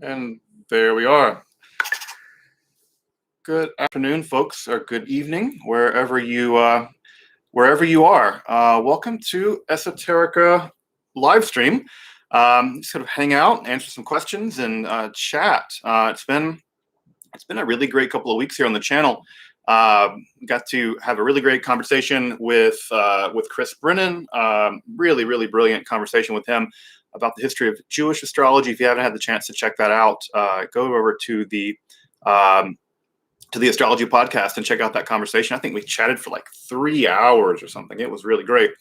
And there we are. Good afternoon, folks, or good evening, wherever you are. Welcome to Esoterica Livestream. Sort of hang out, answer some questions, and chat. It's been a really great couple of weeks here on the channel. Got to have a really great conversation with Chris Brennan. Really brilliant conversation with him about the history of Jewish astrology. If you haven't had the chance to check that out, go over to the Astrology podcast and check out that conversation. I think we chatted for like 3 hours or something. It was really great.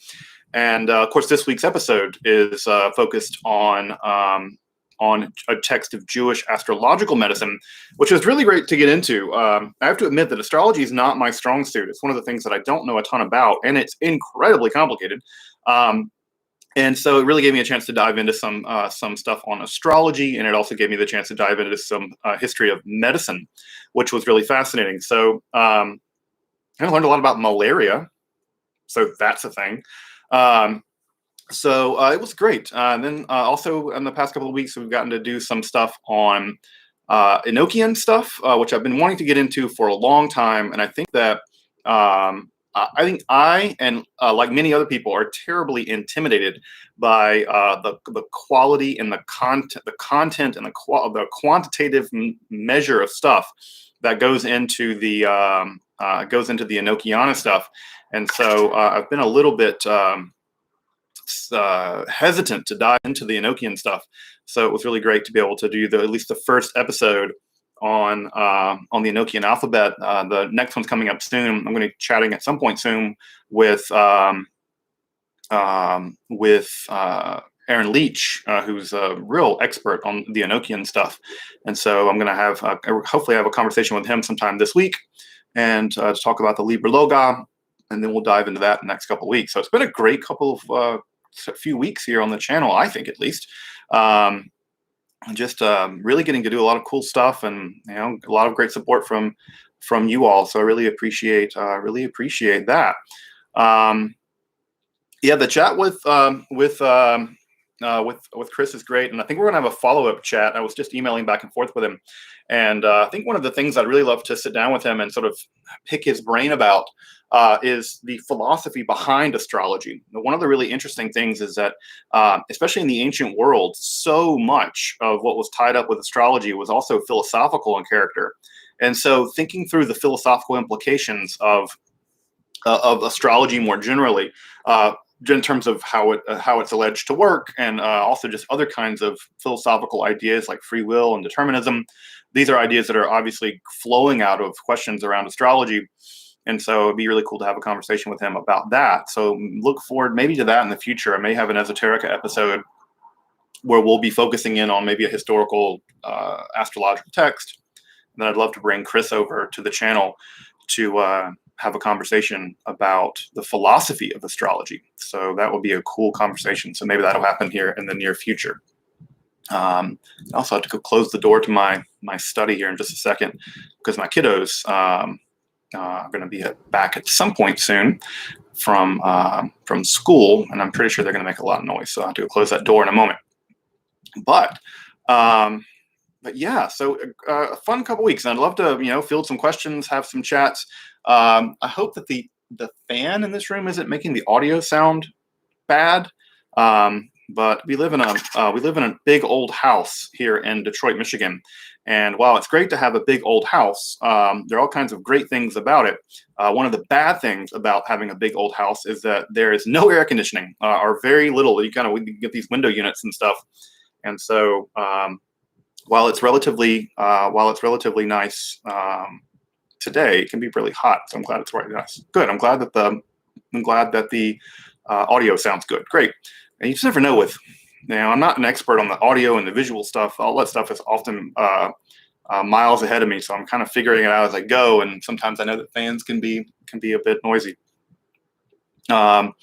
And of course, this week's episode is focused on a text of Jewish astrological medicine, which is really great to get into. I have to admit that astrology is not my strong suit. It's one of the things that I don't know a ton about, and it's incredibly complicated. And so it really gave me a chance to dive into some stuff on astrology, and it also gave me the chance to dive into some history of medicine, which was really fascinating. So I learned a lot about malaria, so that's a thing. So it was great. And then also in the past couple of weeks, we've gotten to do some stuff on Enochian stuff, which I've been wanting to get into for a long time, and I think that I and like many other people are terribly intimidated by the quality and the content and the quantitative measure of stuff that goes into the Enochiana stuff. And so I've been a little bit hesitant to dive into the Enochian stuff. So it was really great to be able to do at least the first episode on the Enochian alphabet. The next one's coming up soon. I'm going to be chatting at some point soon with Aaron Leach, who's a real expert on the Enochian stuff. And so I'm going to have hopefully have a conversation with him sometime this week and to talk about the Liber Loga, and then we'll dive into that in the next couple of weeks. So it's been a great couple of few weeks here on the channel, I think, at least. Just really getting to do a lot of cool stuff, and a lot of great support from you all. So I really appreciate that. Yeah, the chat with Chris is great, and I think we're gonna have a follow-up chat. I was just emailing back and forth with him, and I think one of the things I'd really love to sit down with him and sort of pick his brain about is the philosophy behind astrology. One of the really interesting things is that, especially in the ancient world, so much of what was tied up with astrology was also philosophical in character. And so thinking through the philosophical implications of astrology more generally, in terms of how it's alleged to work, and also just other kinds of philosophical ideas like free will and determinism. These are ideas that are obviously flowing out of questions around astrology. And so it'd be really cool to have a conversation with him about that. So look forward maybe to that in the future. I may have an Esoterica episode where we'll be focusing in on maybe a historical astrological text. And then I'd love to bring Chris over to the channel to have a conversation about the philosophy of astrology. So that will be a cool conversation. So maybe that'll happen here in the near future. I also have to go close the door to my study here in just a second, because my kiddos are going to be back at some point soon from school, and I'm pretty sure they're going to make a lot of noise. So I have to go close that door in a moment. But yeah, so a fun couple weeks, and I'd love to field some questions, have some chats. I hope that the fan in this room isn't making the audio sound bad. But we live in a big old house here in Detroit, Michigan. And while it's great to have a big old house, there are all kinds of great things about it. One of the bad things about having a big old house is that there is no air conditioning, or very little. We get these window units and stuff. And so while it's relatively nice today, it can be really hot. So I'm glad it's right nice. Good. I'm glad that the audio sounds good. Great. And you just never know with, I'm not an expert on the audio and the visual stuff. All that stuff is often miles ahead of me. So I'm kind of figuring it out as I go. And sometimes I know that fans can be a bit noisy. So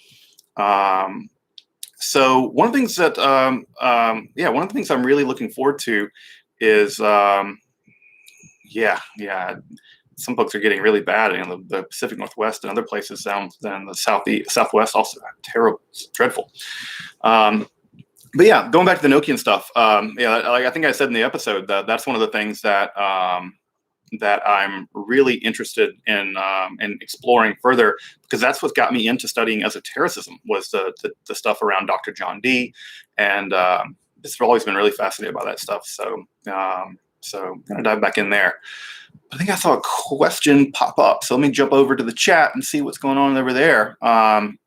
one of the things that, one of the things I'm really looking forward to is, some folks are getting really bad in the Pacific Northwest and other places down in the Southwest, also terrible, it's dreadful. But yeah, going back to the Enochian stuff, yeah, like I think I said in the episode that that's one of the things that that I'm really interested in exploring further, because that's what got me into studying esotericism, was the stuff around Dr. John Dee, and just always been really fascinated by that stuff. So I'm gonna dive back in there. I think I saw a question pop up, so let me jump over to the chat and see what's going on over there. Um,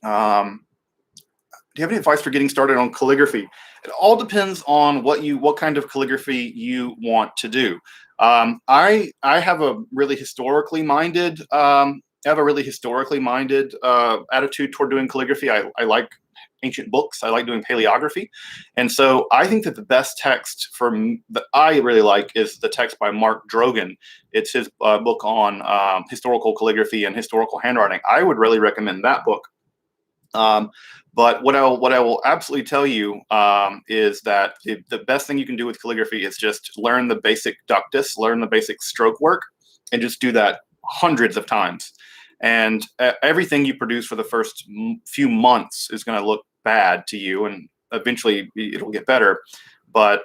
do you have any advice for getting started on calligraphy? It all depends on what kind of calligraphy you want to do. I have a really historically minded attitude toward doing calligraphy. I like ancient books. I like doing paleography, and so I think that the best text that I really like is the text by Mark Drogan. It's his book on historical calligraphy and historical handwriting. I would really recommend that book. But what I will absolutely tell you is that the best thing you can do with calligraphy is just learn the basic ductus, learn the basic stroke work, and just do that hundreds of times. And everything you produce for the first few months is going to look bad to you, and eventually it'll get better. But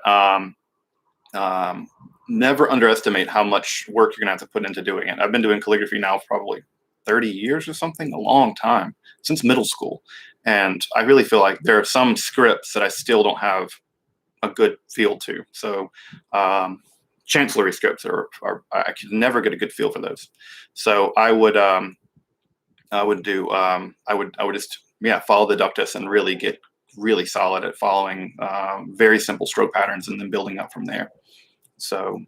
never underestimate how much work you're going to have to put into doing it. I've been doing calligraphy now for probably 30 years or something, a long time, since middle school. And I really feel like there are some scripts that I still don't have a good feel to. So chancellery scripts I could never get a good feel for those. So I would just follow the ductus and really get really solid at following very simple stroke patterns and then building up from there. So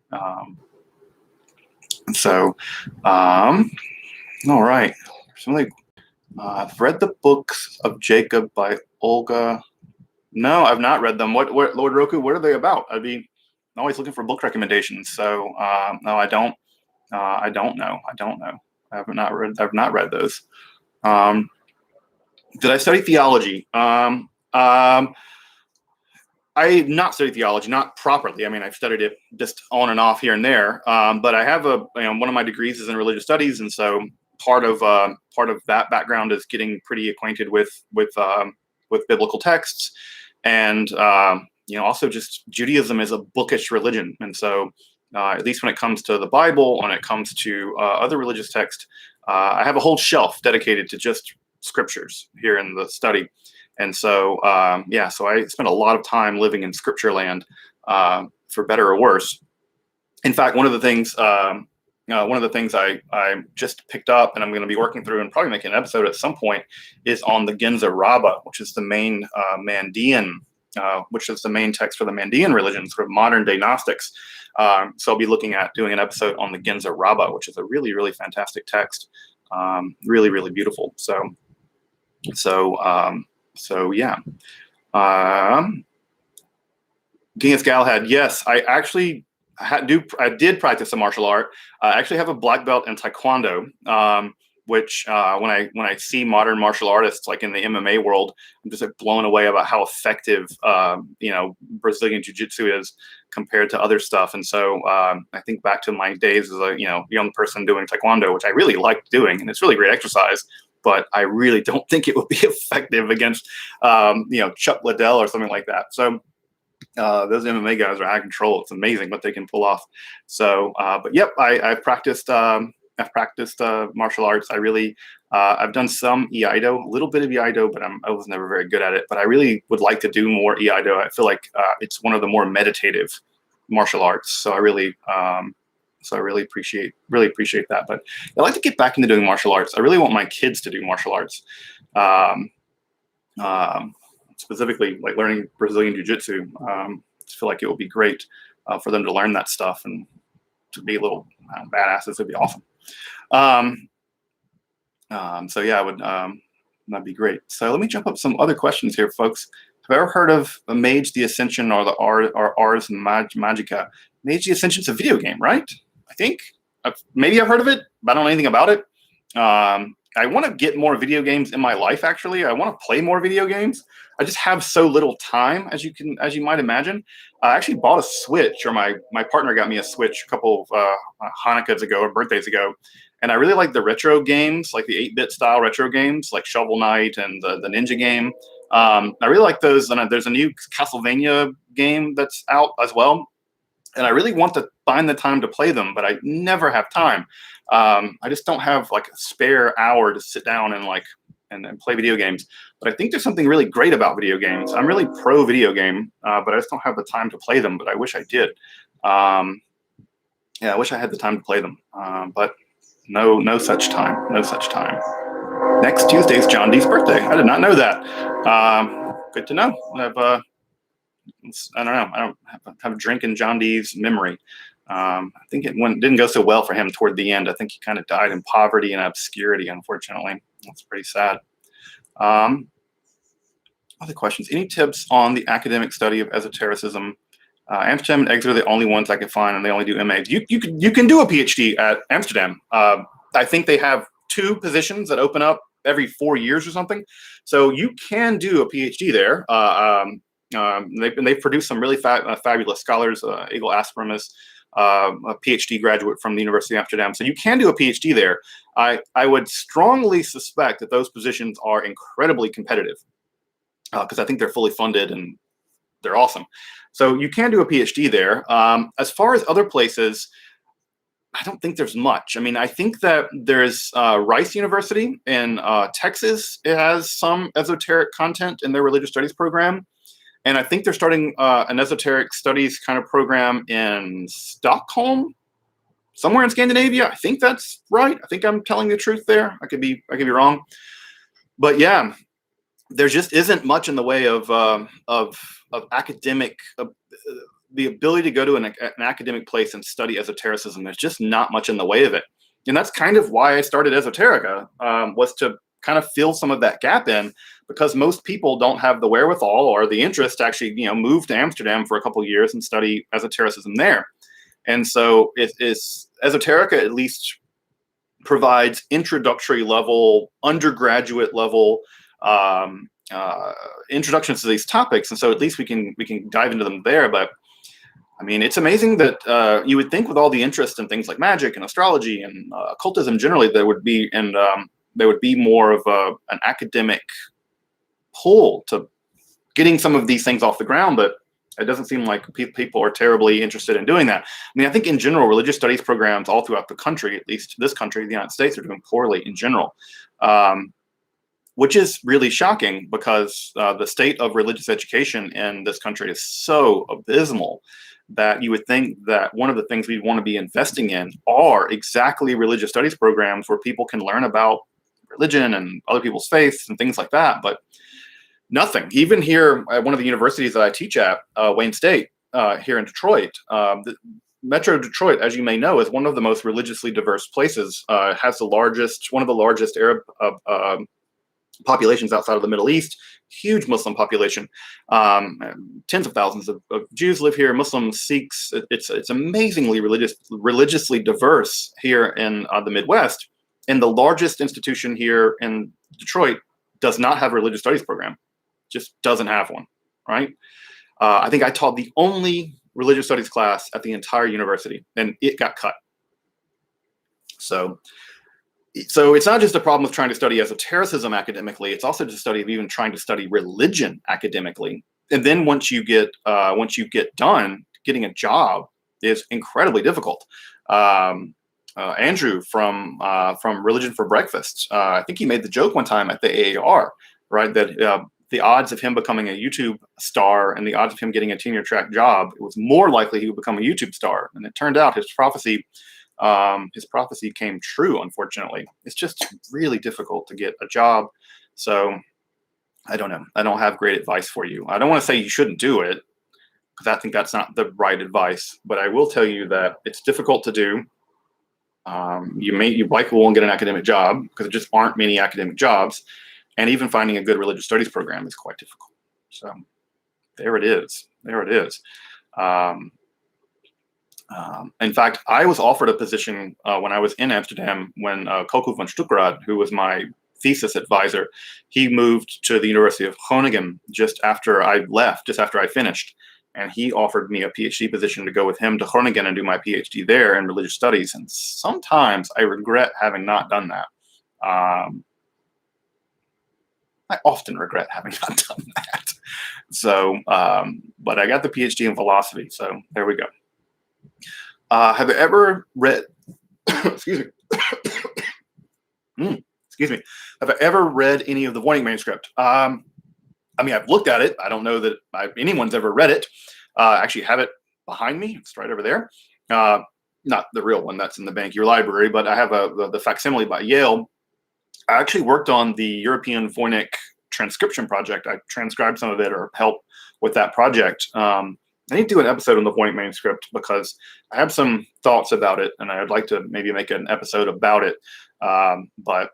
all right. I've read the books of Jacob by Olga. No, I've not read them. What Lord Roku? What are they about? I'm always looking for book recommendations. So no, I don't. I don't know. I've not read those. Did I study theology? I've not studied theology, not properly. I mean, I've studied it just on and off here and there. But I have one of my degrees is in religious studies, and so part of that background is getting pretty acquainted with biblical texts, and also just Judaism is a bookish religion, and so at least when it comes to the Bible, when it comes to other religious texts, I have a whole shelf dedicated to just scriptures here in the study. And so, so I spent a lot of time living in scripture land, for better or worse. In fact, one of the things I just picked up and I'm going to be working through and probably making an episode at some point is on the Genza Rabbah, which is the main Mandean, which is the main text for the Mandean religion, sort of modern day Gnostics. So I'll be looking at doing an episode on the Genza Rabbah, which is a really, really fantastic text, really, really beautiful. So yeah. Genghis Galahad, yes, I actually I did practice a martial art. I actually have a black belt in Taekwondo, which when I see modern martial artists like in the MMA world, I'm just like blown away about how effective Brazilian Jiu-Jitsu is compared to other stuff. And so I think back to my days as a young person doing Taekwondo, which I really liked doing, and it's really great exercise. But I really don't think it would be effective against, Chuck Liddell or something like that. So those MMA guys are out of control. It's amazing what they can pull off. So, but yep, I've practiced martial arts. I've done some Iaido, a little bit of Iaido, but I was never very good at it. But I really would like to do more Iaido. I feel like it's one of the more meditative martial arts. So I really appreciate that. But I'd like to get back into doing martial arts. I really want my kids to do martial arts, specifically like learning Brazilian Jiu-Jitsu. I feel like it would be great for them to learn that stuff and to be little badasses. It'd be awesome. So yeah, that'd be great. So let me jump up some other questions here, folks. Have you ever heard of Mage the Ascension or the Ars Magica? Mage the Ascension's a video game, right? I think maybe I've heard of it, but I don't know anything about it. I want to get more video games in my life. Actually, I want to play more video games. I just have so little time, as you might imagine. I actually bought a Switch, or my partner got me a Switch a couple of Hanukkahs ago or birthdays ago, and I really like the retro games, like the 8-bit style retro games, like Shovel Knight and the Ninja game. I really like those. And there's a new Castlevania game that's out as well. And I really want to find the time to play them, but I never have time. I just don't have like a spare hour to sit down and and play video games. But I think there's something really great about video games. I'm really pro video game, but I just don't have the time to play them. But I wish I did. Yeah, I wish I had the time to play them. But no such time. No such time. Next Tuesday is John Dee's birthday. I did not know that. Good to know. I don't know. I don't have a drink in John Dee's memory. I think it didn't go so well for him toward the end. I think he kind of died in poverty and obscurity, unfortunately. That's pretty sad. Other questions. Any tips on the academic study of esotericism? Amsterdam and Exeter are the only ones I could find, and they only do MAs. You can do a PhD at Amsterdam. I think they have 2 positions that open up every 4 years or something. So you can do a PhD there. They've produced some really fabulous scholars. Egil Asprem is a PhD graduate from the University of Amsterdam. So you can do a PhD there. I would strongly suspect that those positions are incredibly competitive because I think they're fully funded and they're awesome. So you can do a PhD there. As far as other places, I don't think there's much. I mean, I think that there's Rice University in Texas. It has some esoteric content in their religious studies program. And I think they're starting an esoteric studies kind of program in Stockholm, somewhere in Scandinavia. I think that's right. I think I'm telling the truth there. I could be wrong. But yeah, there just isn't much in the way of academic, the ability to go to an academic place and study esotericism. There's just not much in the way of it. And that's kind of why I started Esoterica, was to kind of fill some of that gap in, because most people don't have the wherewithal or the interest to actually, move to Amsterdam for a couple of years and study esotericism there. And so Esoterica at least provides introductory level, undergraduate level introductions to these topics. And so at least we can dive into them there. But I mean, it's amazing that you would think with all the interest in things like magic and astrology and occultism generally, there would be more of an academic pull to getting some of these things off the ground, but it doesn't seem like people are terribly interested in doing that. I mean, I think in general, religious studies programs all throughout the country, at least this country, the United States, are doing poorly in general, which is really shocking because the state of religious education in this country is so abysmal that you would think that one of the things we'd want to be investing in are exactly religious studies programs where people can learn about religion and other people's faiths and things like that. But nothing. Even here at one of the universities that I teach at, Wayne State, here in Detroit, the Metro Detroit, as you may know, is one of the most religiously diverse places. Has one of the largest Arab populations outside of the Middle East, huge Muslim population. Tens of thousands of Jews live here, Muslims, Sikhs. It's amazingly religiously diverse here in the Midwest. And the largest institution here in Detroit does not have a religious studies program. Just doesn't have one, right? I think I taught the only religious studies class at the entire university, and it got cut. So it's not just a problem with trying to study esotericism academically. It's also just a study of even trying to study religion academically. And then once you get done, getting a job is incredibly difficult. Andrew from Religion for Breakfast, I think he made the joke one time at the AAR, right, that the odds of him becoming a YouTube star and the odds of him getting a tenure track job, it was more likely he would become a YouTube star. And it turned out his prophecy came true, unfortunately. It's just really difficult to get a job. So I don't know. I don't have great advice for you. I don't want to say you shouldn't do it, because I think that's not the right advice. But I will tell you that it's difficult to do. You likely won't get an academic job because there just aren't many academic jobs. And even finding a good religious studies program is quite difficult. So there it is. In fact, I was offered a position when I was in Amsterdam when Koku van Stukrad, who was my thesis advisor, he moved to the University of Groningen just after I finished. And he offered me a PhD position to go with him to Groningen and do my PhD there in religious studies. And sometimes I regret having not done that. I often regret having not done that. So, but I got the PhD in philosophy, so there we go. Have you ever read, excuse me, excuse me, have I ever read any of the Voynich manuscript? I mean, I've looked at it. I don't know that anyone's ever read it. I actually have it behind me. It's right over there. Not the real one that's in the bank of your library, but I have the facsimile by Yale. I actually worked on the European Voynich transcription project. I transcribed some of it or helped with that project. I need to do an episode on the Voynich manuscript because I have some thoughts about it, and I'd like to maybe make an episode about it. But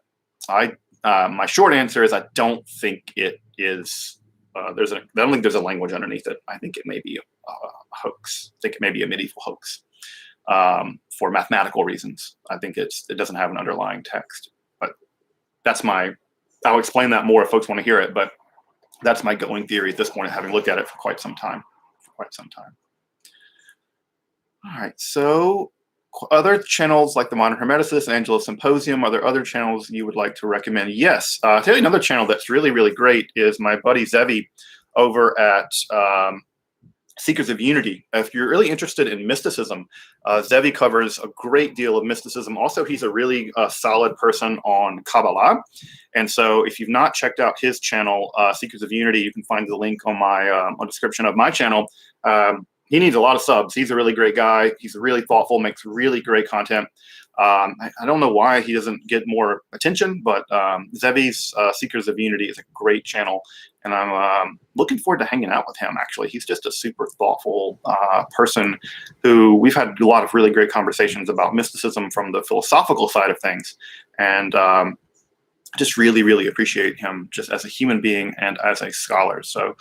my short answer is I don't think it is. I don't think there's a language underneath it. I think it may be a hoax. I think it may be a medieval hoax for mathematical reasons. I think it doesn't have an underlying text. But that's I'll explain that more if folks want to hear it. But that's my going theory at this point, having looked at it for quite some time. All right, so other channels like the Modern Hermeticist and Angelo Symposium, are there other channels you would like to recommend? Yes, I'll tell you another channel that's really, really great is my buddy Zevi over at Seekers of Unity. If you're really interested in mysticism, Zevi covers a great deal of mysticism. Also, he's a really solid person on Kabbalah. And so if you've not checked out his channel, Seekers of Unity, you can find the link on my on description of my channel. He needs a lot of subs. He's a really great guy. He's really thoughtful, makes really great content. I don't know why he doesn't get more attention, but Zevi's Seekers of Unity is a great channel. And I'm looking forward to hanging out with him, actually. He's just a super thoughtful person who we've had a lot of really great conversations about mysticism from the philosophical side of things. And just really, really appreciate him just as a human being and as a scholar. So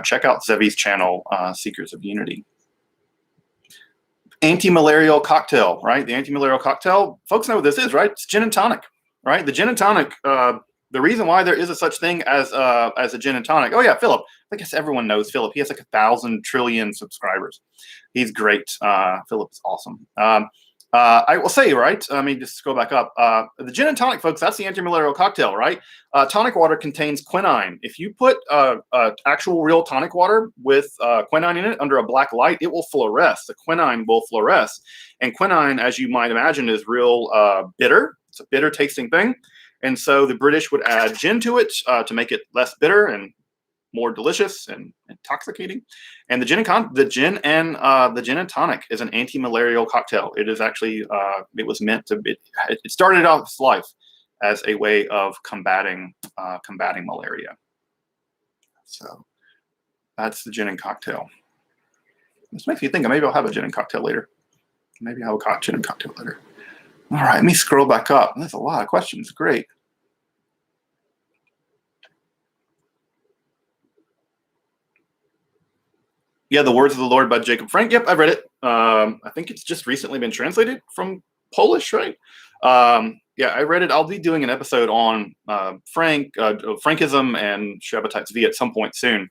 check out Zevi's channel, Seekers of Unity. Anti-malarial cocktail, right? The anti-malarial cocktail, folks know what this is, right? It's gin and tonic, right? The gin and tonic, the reason why there is a such thing as a gin and tonic. Oh yeah, Philip. I guess everyone knows Philip. He has like 1,000 trillion subscribers. He's great. Philip is awesome. I will say, right? I mean, just go back up. The gin and tonic, folks, that's the anti-malarial cocktail, right? Tonic water contains quinine. If you put actual real tonic water with quinine in it under a black light, it will fluoresce. The quinine will fluoresce. And quinine, as you might imagine, is real bitter. It's a bitter tasting thing. And so the British would add gin to it to make it less bitter and more delicious and intoxicating. And the gin and tonic is an anti-malarial cocktail. It is actually it was meant to be. It started out its life as a way of combating malaria. So that's the gin and cocktail. This makes me think maybe I'll have a gin and cocktail later. Maybe I'll have a gin and cocktail later. All right, let me scroll back up. There's a lot of questions. Great. Yeah, The Words of the Lord by Jacob Frank. Yep, I've read it. I think it's just recently been translated from Polish, right? Yeah, I read it. I'll be doing an episode on Frankism and Sabbatianism at some point soon.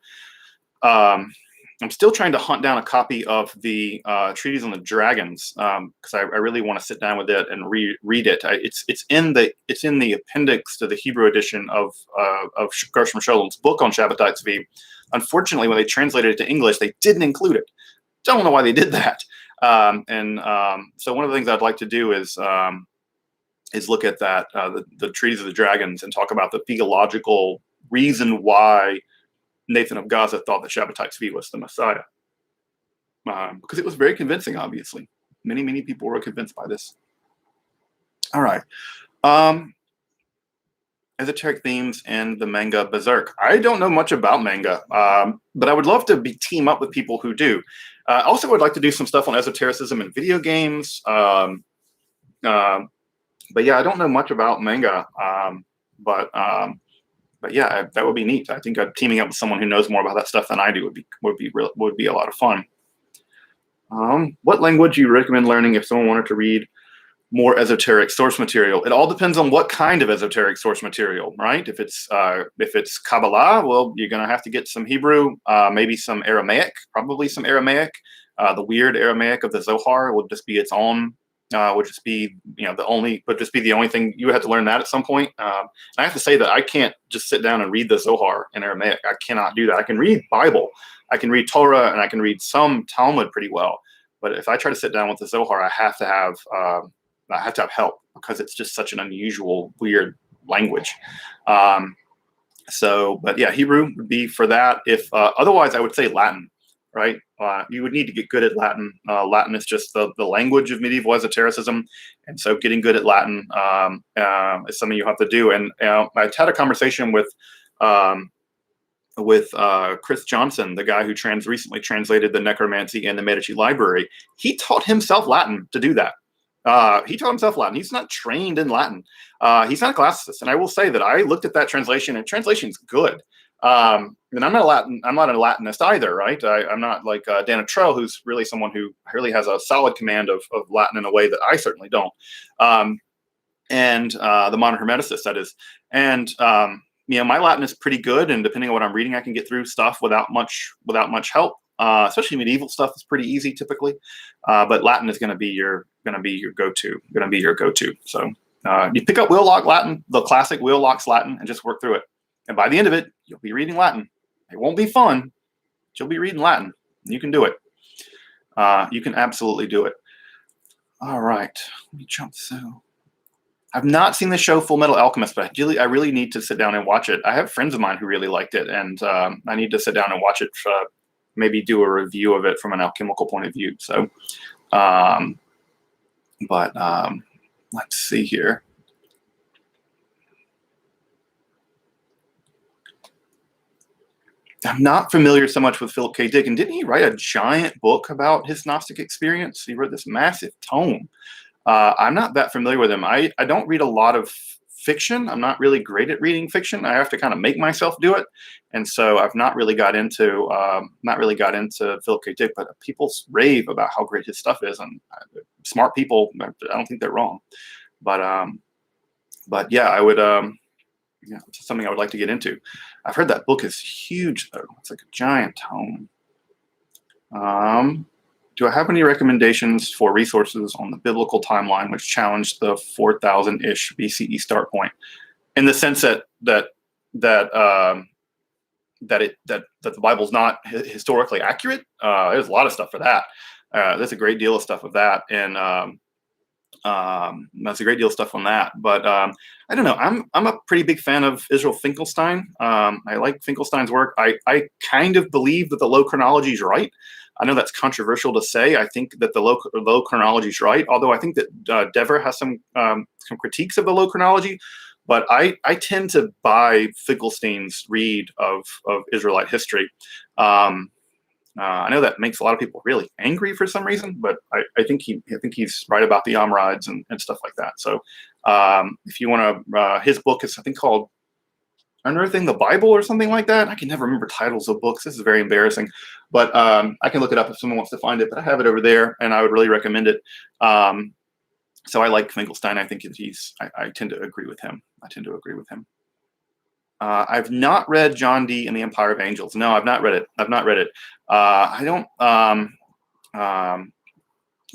I'm still trying to hunt down a copy of the Treatise on the Dragons because I really want to sit down with it and read it. It's in the appendix to the Hebrew edition of Gershom Sholom's book on Shabbatai. Unfortunately, when they translated it to English, they didn't include it. Don't know why they did that. So one of the things I'd like to do is look at that the Treatise of the Dragons and talk about the theological reason why Nathan of Gaza thought that Shabbatai Tzvi was the Messiah. Because it was very convincing, obviously. Many, many people were convinced by this. All right. Esoteric themes in the manga Berserk. I don't know much about manga, but I would love to team up with people who do. Also, would like to do some stuff on esotericism in video games. But yeah, I don't know much about manga. But yeah, that would be neat. I think teaming up with someone who knows more about that stuff than I do would be a lot of fun. What language do you recommend learning if someone wanted to read more esoteric source material? It all depends on what kind of esoteric source material, right? If it's Kabbalah, well, you're going to have to get some Hebrew, maybe some Aramaic, probably some Aramaic. The weird Aramaic of the Zohar will just be its own would just be the only thing you would have to learn that at some point. I have to say that I can't just sit down and read the Zohar in Aramaic. I cannot do that. I can read Bible, I can read Torah, and I can read some Talmud pretty well. But if I try to sit down with the Zohar, I have to have help, because it's just such an unusual, weird language. But yeah, Hebrew would be for that. If otherwise, I would say Latin. Right? You would need to get good at Latin. Latin is just the language of medieval esotericism. And so getting good at Latin is something you have to do. And I had a conversation with Chris Johnson, the guy who recently translated the Necromancy and the Medici Library. He taught himself Latin to do that. He taught himself Latin. He's not trained in Latin. He's not a classicist. And I will say that I looked at that translation, and translation's good. And I'm not a Latinist either, right? I'm not like Dan Trell, who's really someone who really has a solid command of Latin in a way that I certainly don't. The modern Hermeticist, that is. And my Latin is pretty good, and depending on what I'm reading, I can get through stuff without much help. Especially medieval stuff is pretty easy typically, but Latin is going to be your go-to. So you pick up Wheelock Latin, the classic Wheelock's Latin, and just work through it. And by the end of it, you'll be reading Latin. It won't be fun, but you'll be reading Latin. You can do it. You can absolutely do it. All right. Let me jump through. I've not seen the show Full Metal Alchemist, but I really need to sit down and watch it. I have friends of mine who really liked it, and I need to sit down and watch it, maybe do a review of it from an alchemical point of view. So, let's see here. I'm not familiar so much with Philip K. Dick. And didn't he write a giant book about his Gnostic experience? He wrote this massive tome. I'm not that familiar with him. I don't read a lot of fiction. I'm not really great at reading fiction. I have to kind of make myself do it. And so I've not really got into Philip K. Dick, but people rave about how great his stuff is. And smart people, I don't think they're wrong. But yeah, I would, it's something I would like to get into. I've heard that book is huge, though. It's like a giant tome. Do I have any recommendations for resources on the biblical timeline which challenge the 4000-ish BCE start point, in the sense that the Bible's not historically accurate? There's a lot of stuff for that. There's a great deal of stuff of that, and that's a great deal of stuff on that. But I don't know. I'm a pretty big fan of Israel Finkelstein. I like Finkelstein's work. I kind of believe that the low chronology is right. I know that's controversial to say. I think that the low chronology is right, although I think that Dever has some critiques of the low chronology. But I tend to buy Finkelstein's read of Israelite history. I know that makes a lot of people really angry for some reason, but I think he's right about the Amorites and stuff like that. So if you want to, his book is, I think, called Unearthing the Bible or something like that. I can never remember titles of books. This is very embarrassing, but I can look it up if someone wants to find it. But I have it over there, and I would really recommend it. So I like Finkelstein. I think that I tend to agree with him. I've not read John Dee and the Empire of Angels. No, I've not read it.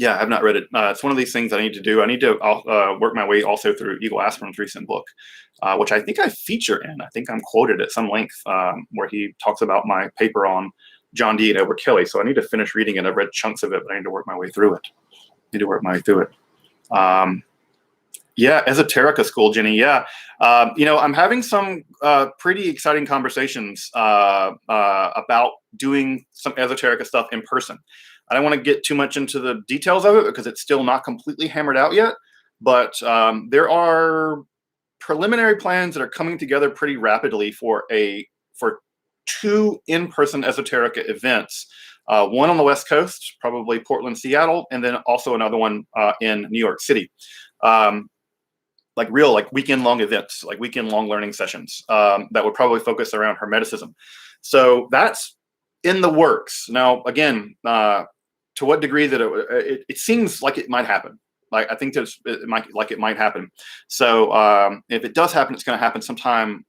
Yeah, I've not read it. It's one of these things I need to do. I need to work my way also through Eagle Asperin's recent book, which I think I feature in. I think I'm quoted at some length where he talks about my paper on John Dee and Edward Kelly. So I need to finish reading it. I've read chunks of it, but I need to work my way through it. Yeah, Esoterica school, Jenny. Yeah. I'm having some pretty exciting conversations about doing some Esoterica stuff in person. I don't want to get too much into the details of it because it's still not completely hammered out yet. But there are preliminary plans that are coming together pretty rapidly for two in-person Esoterica events. One on the West Coast, probably Portland, Seattle, and then also another one in New York City. Like weekend-long events, like weekend-long learning sessions that would probably focus around Hermeticism. So that's in the works. Now, again, to what degree that it seems like it might happen. Like I think it might happen. So if it does happen, it's going to happen sometime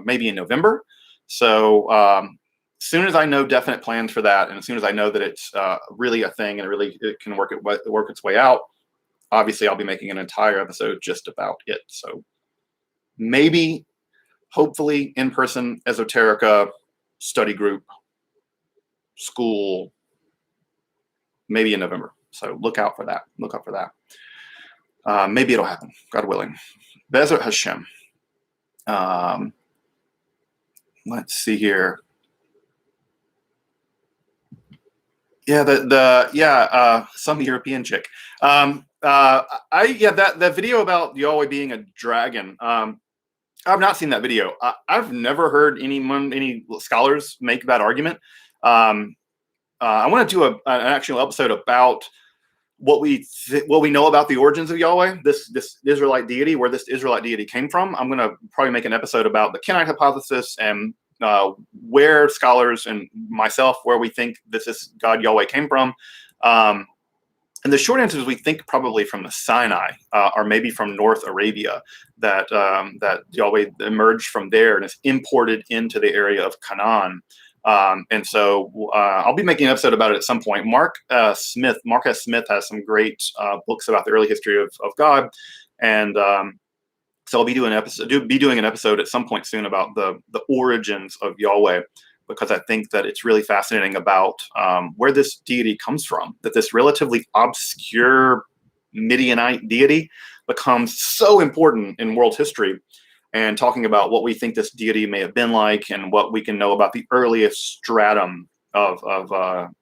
maybe in November. So as soon as I know definite plans for that, and as soon as I know that it's really a thing and it can work its way out, obviously I'll be making an entire episode just about it. So maybe, hopefully, in-person esoterica study group, school, maybe in November. So look out for that. Look out for that. Maybe it'll happen, God willing. Bezrat Hashem. Let's see here. Yeah, some European chick. That video about Yahweh being a dragon. I've not seen that video. I've never heard any scholars make that argument. I want to do an actual episode about what we know about the origins of Yahweh, this Israelite deity, where this Israelite deity came from. I'm going to probably make an episode about the Kenite hypothesis and where scholars and myself, where we think this God Yahweh came from. And the short answer is we think probably from the Sinai, or maybe from North Arabia, that Yahweh emerged from there and is imported into the area of Canaan. And so I'll be making an episode about it at some point. Mark S. Smith has some great books about the early history of God, and so I'll be doing an episode at some point soon about the origins of Yahweh, because I think that it's really fascinating about where this deity comes from, that this relatively obscure Midianite deity becomes so important in world history, and talking about what we think this deity may have been like and what we can know about the earliest stratum of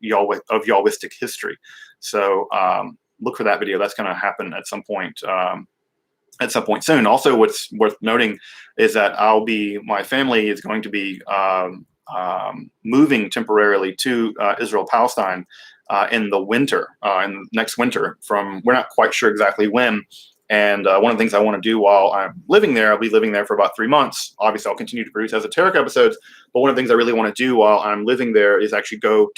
Yahwistic history. So look for that video. That's going to happen at some point soon. Also, what's worth noting is that my family is going to be moving temporarily to Israel, Palestine in the winter, in next winter. We're not quite sure exactly when. And one of the things I want to do while I'm living there, I'll be living there for about 3 months. Obviously, I'll continue to produce esoteric episodes. But one of the things I really want to do while I'm living there is actually go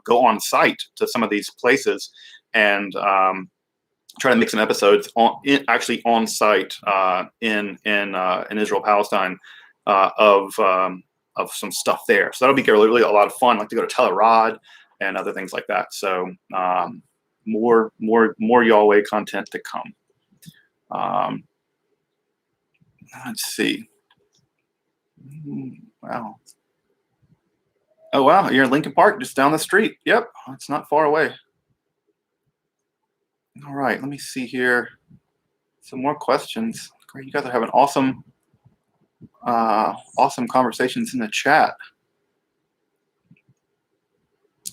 on site to some of these places and try to make some episodes on site in Israel, Palestine, of some stuff there. So that'll be really a lot of fun. I like to go to Tel Arad and other things like that. So more Yahweh content to come. Let's see. Wow. Oh, wow. You're in Lincoln Park, just down the street. Yep. It's not far away. All right. Let me see here. Some more questions. Great. You guys are having awesome conversations in the chat.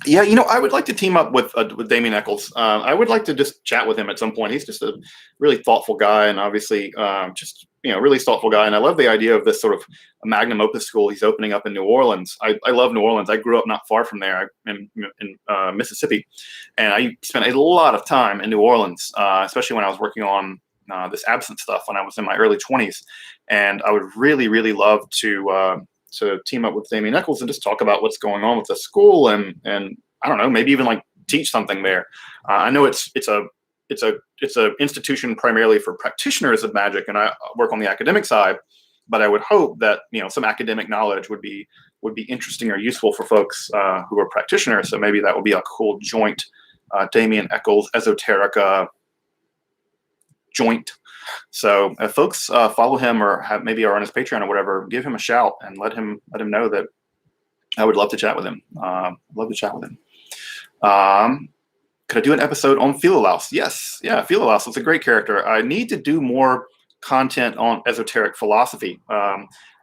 Yeah, I would like to team up with Damien Eccles. I would like to just chat with him at some point. He's just a really thoughtful guy, and obviously really thoughtful guy. And I love the idea of this sort of magnum opus school he's opening up in New Orleans. I love New Orleans. I grew up not far from there in Mississippi, and I spent a lot of time in New Orleans, especially when I was working on this absent stuff when I was in my early 20s. And I would really, really love to team up with Damien Eccles and just talk about what's going on with the school and I don't know, maybe even like teach something there. I know it's a institution primarily for practitioners of magic, and I work on the academic side, but I would hope that some academic knowledge would be interesting or useful for folks who are practitioners. So maybe that would be a cool joint Damien Eccles Esoterica joint. So if folks follow him or maybe are on his Patreon or whatever, give him a shout and let him know that I would love to chat with him. Could I do an episode on Philolaus? Yes. Yeah, Philolaus is a great character. I need to do more content on esoteric philosophy.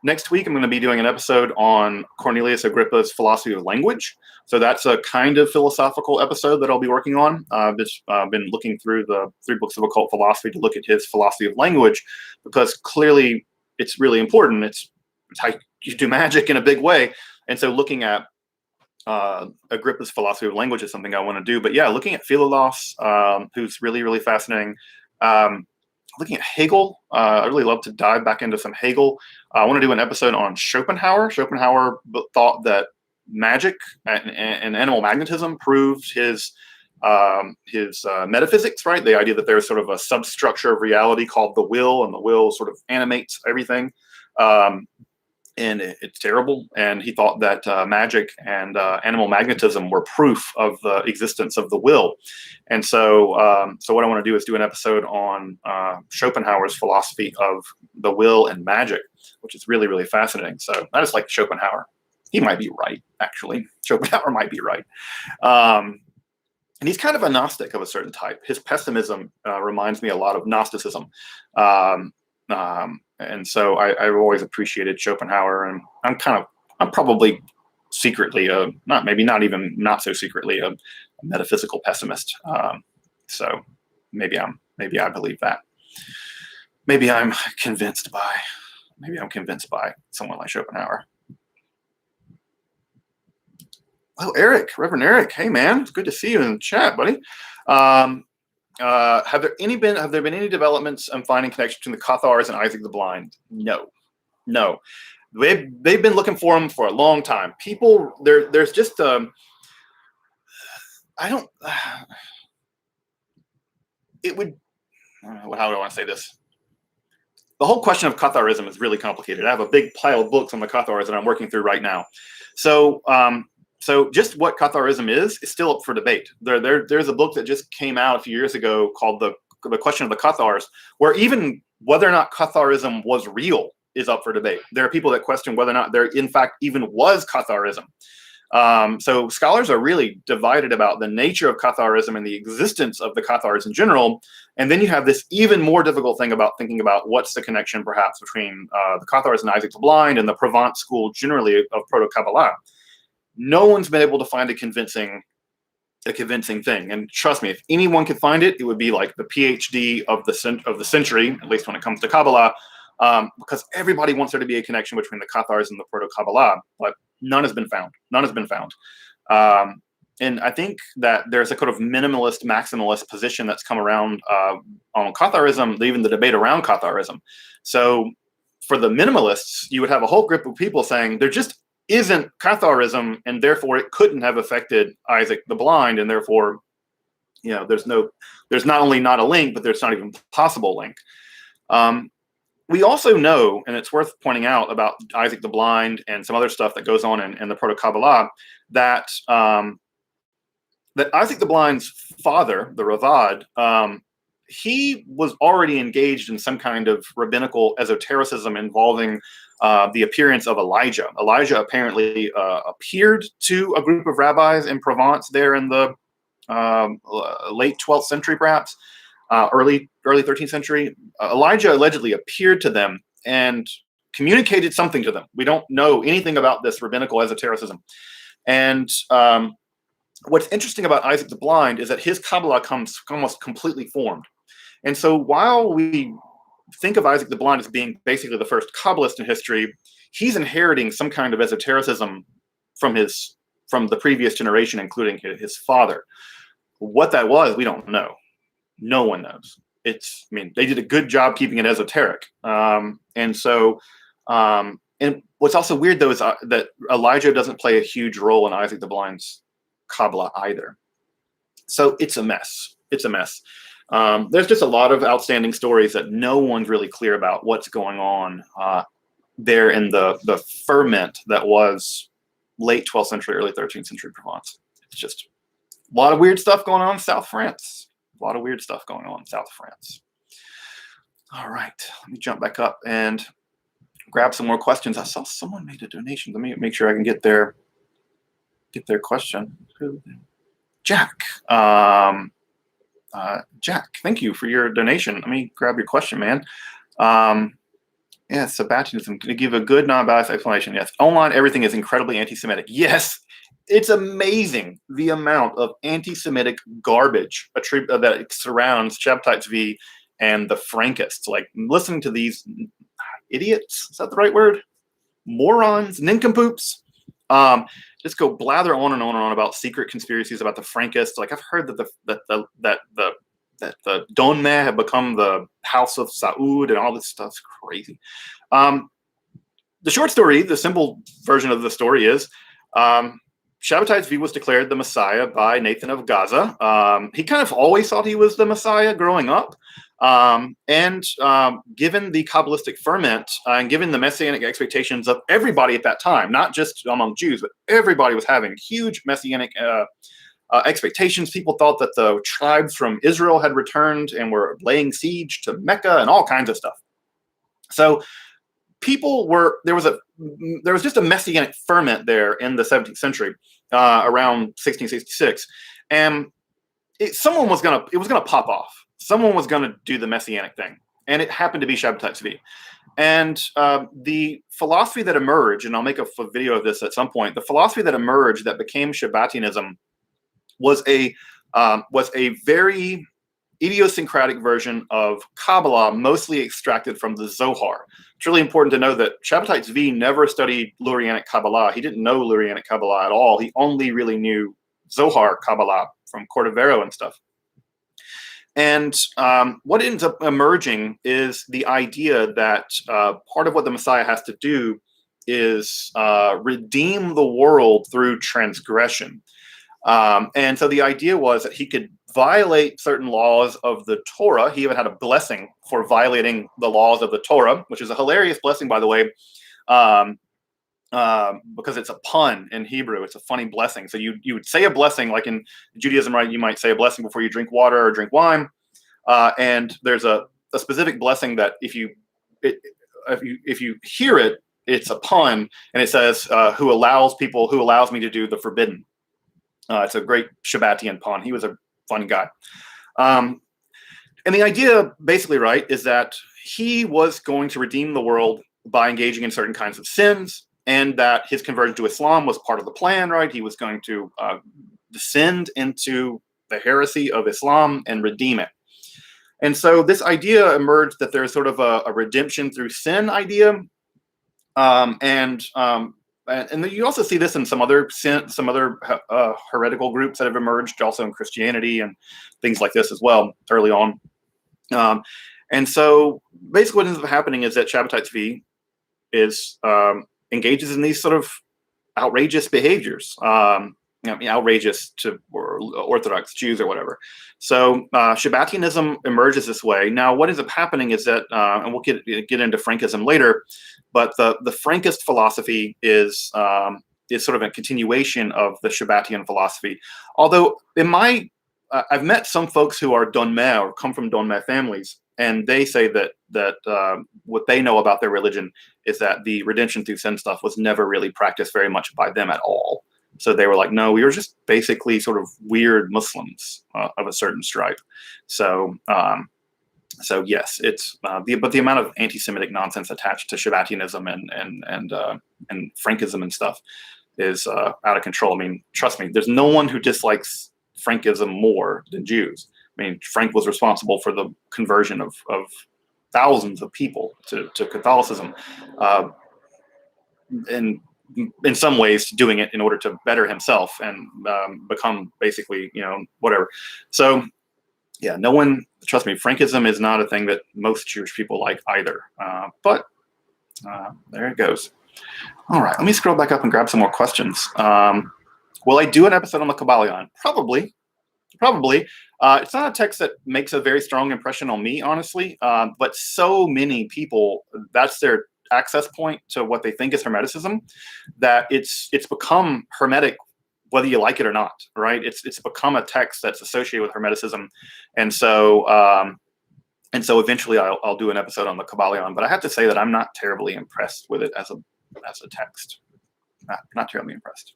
Next week, I'm going to be doing an episode on Cornelius Agrippa's philosophy of language. So that's a kind of philosophical episode that I'll be working on. I've just been looking through the 3 books of occult philosophy to look at his philosophy of language, because clearly it's really important. It's how you do magic in a big way. And so looking at Agrippa's philosophy of language is something I want to do. But yeah, looking at Philolaus, who's really, really fascinating. Looking at Hegel, I really love to dive back into some Hegel. I want to do an episode on Schopenhauer. Schopenhauer thought that magic and animal magnetism proved his metaphysics, right? The idea that there's sort of a substructure of reality called the will, and the will sort of animates everything. and it's terrible. And he thought that magic and animal magnetism were proof of the existence of the will. And so, so what I want to do is do an episode on Schopenhauer's philosophy of the will and magic, which is really, really fascinating. So I just like Schopenhauer. He might be right, actually. Schopenhauer might be right. And he's kind of a Gnostic of a certain type. His pessimism reminds me a lot of Gnosticism. And so I've always appreciated Schopenhauer, and I'm probably secretly not so secretly a metaphysical pessimist. So maybe I believe that. Maybe I'm convinced by someone like Schopenhauer. Oh, Eric, Reverend Eric. Hey man, it's good to see you in the chat, buddy. Have there been any developments on finding connection between the Cathars and Isaac the Blind? No. They've been looking for them for a long time. People, there's just it would, how do I want to say this? The whole question of Catharism is really complicated. I have a big pile of books on the Cathars that I'm working through right now. So just what Catharism is still up for debate. There's a book that just came out a few years ago called The Question of the Cathars, where even whether or not Catharism was real is up for debate. There are people that question whether or not there in fact even was Catharism. So scholars are really divided about the nature of Catharism and the existence of the Cathars in general. And then you have this even more difficult thing about thinking about what's the connection perhaps between the Cathars and Isaac the Blind and the Provence school generally of Proto-Kabbalah. No one's been able to find a convincing thing. And trust me, if anyone could find it, it would be like the PhD of the century, at least when it comes to Kabbalah, because everybody wants there to be a connection between the Cathars and the Proto-Kabbalah, but none has been found. And I think that there's a kind of minimalist, maximalist position that's come around on Catharism, even the debate around Catharism. So for the minimalists, you would have a whole group of people saying there just isn't Catharism, and therefore it couldn't have affected Isaac the Blind, and therefore, there's not only not a link, but there's not even possible link. We also know, and it's worth pointing out about Isaac the Blind and some other stuff that goes on in the Proto-Kabbalah, that Isaac the Blind's father, the Ravad, he was already engaged in some kind of rabbinical esotericism involving the appearance of Elijah. Elijah apparently appeared to a group of rabbis in Provence there in the late 12th century, perhaps, early 13th century. Elijah allegedly appeared to them and communicated something to them. We don't know anything about this rabbinical esotericism. And what's interesting about Isaac the Blind is that his Kabbalah comes almost completely formed. And so while we think of Isaac the Blind as being basically the first Kabbalist in history, he's inheriting some kind of esotericism from the previous generation, including his father. What that was, we don't know. No one knows. They did a good job keeping it esoteric. And what's also weird, though, is that Elijah doesn't play a huge role in Isaac the Blind's Kabbalah either. So it's a mess. There's just a lot of outstanding stories that no one's really clear about what's going on there in the ferment that was late 12th century, early 13th century Provence. It's just a lot of weird stuff going on in South France. All right, let me jump back up and grab some more questions. I saw someone made a donation. Let me make sure I can get their question. Jack. Jack, thank you for your donation. Let me grab your question, man. Sabbatianism. Can you give a good non-biased explanation? Yes. Online, everything is incredibly anti-Semitic. Yes. It's amazing the amount of anti-Semitic garbage that surrounds Shabbatai Tzvi and the Frankists. Like, listening to these idiots, is that the right word? Morons, nincompoops. Just go blather on and on and on about secret conspiracies about the Frankists. Like, I've heard that the Donmeh have become the House of Saud and all this stuff's crazy. The short story, the simple version of the story is Shabbatai Tzvi was declared the Messiah by Nathan of Gaza. He kind of always thought he was the Messiah growing up. Given the Kabbalistic ferment and given the messianic expectations of everybody at that time, not just among Jews, but everybody was having huge messianic expectations. People thought that the tribes from Israel had returned and were laying siege to Mecca and all kinds of stuff. So there was just a messianic ferment there in the 17th century, around 1666, and it was gonna pop off. Someone was gonna do the messianic thing, and it happened to be Shabbatai Tzvi. And the philosophy that emerged, and I'll make a video of this at some point, the philosophy that emerged that became Sabbatianism was a very idiosyncratic version of Kabbalah, mostly extracted from the Zohar. It's really important to know that Shabbatai Tzvi never studied Lurianic Kabbalah. He didn't know Lurianic Kabbalah at all. He only really knew Zohar Kabbalah from Cordovero and stuff. And what ends up emerging is the idea that part of what the Messiah has to do is redeem the world through transgression. And so the idea was that he could violate certain laws of the Torah. He even had a blessing for violating the laws of the Torah, which is a hilarious blessing, by the way, because it's a pun in Hebrew. It's a funny blessing. So you would say a blessing, like in Judaism, right? You might say a blessing before you drink water or drink wine. And there's a specific blessing that if you hear it, it's a pun, and it says, who allows me to do the forbidden. It's a great Shabbatian pun. He was a fun guy. And the idea, basically, right, is that he was going to redeem the world by engaging in certain kinds of sins, and that his conversion to Islam was part of the plan, right? He was going to descend into the heresy of Islam and redeem it. And so this idea emerged that there's sort of a redemption through sin idea. And you also see this in some other heretical groups that have emerged, also in Christianity and things like this as well, early on. And so basically what ends up happening is that Shabbatai Tzvi engages in these sort of outrageous behaviors, outrageous to Orthodox Jews or whatever. So Shabbatianism emerges this way. Now, what ends up happening is that, and we'll get into Frankism later, but the Frankist philosophy is sort of a continuation of the Shabbatian philosophy. Although I've met some folks who are Donmeh or come from Donmeh families, and they say that what they know about their religion is that the redemption through sin stuff was never really practiced very much by them at all. So they were like, no, we were just basically sort of weird Muslims of a certain stripe. So yes, it's but the amount of anti-Semitic nonsense attached to Shabbatianism and Frankism and stuff is out of control. I mean, trust me, there's no one who dislikes Frankism more than Jews. I mean, Frank was responsible for the conversion of thousands of people to Catholicism, and in some ways doing it in order to better himself and become basically, whatever. So yeah, no one, trust me, Frankism is not a thing that most Jewish people like either. But there it goes. All right, let me scroll back up and grab some more questions. Will I do an episode on the Kabbalah? Probably. It's not a text that makes a very strong impression on me, honestly, but so many people, that's their access point to what they think is Hermeticism, that it's become Hermetic whether you like it or not, right? It's become a text that's associated with Hermeticism, and so eventually I'll do an episode on the Kabbalah, but I have to say that I'm not terribly impressed with it as a text. Not terribly impressed.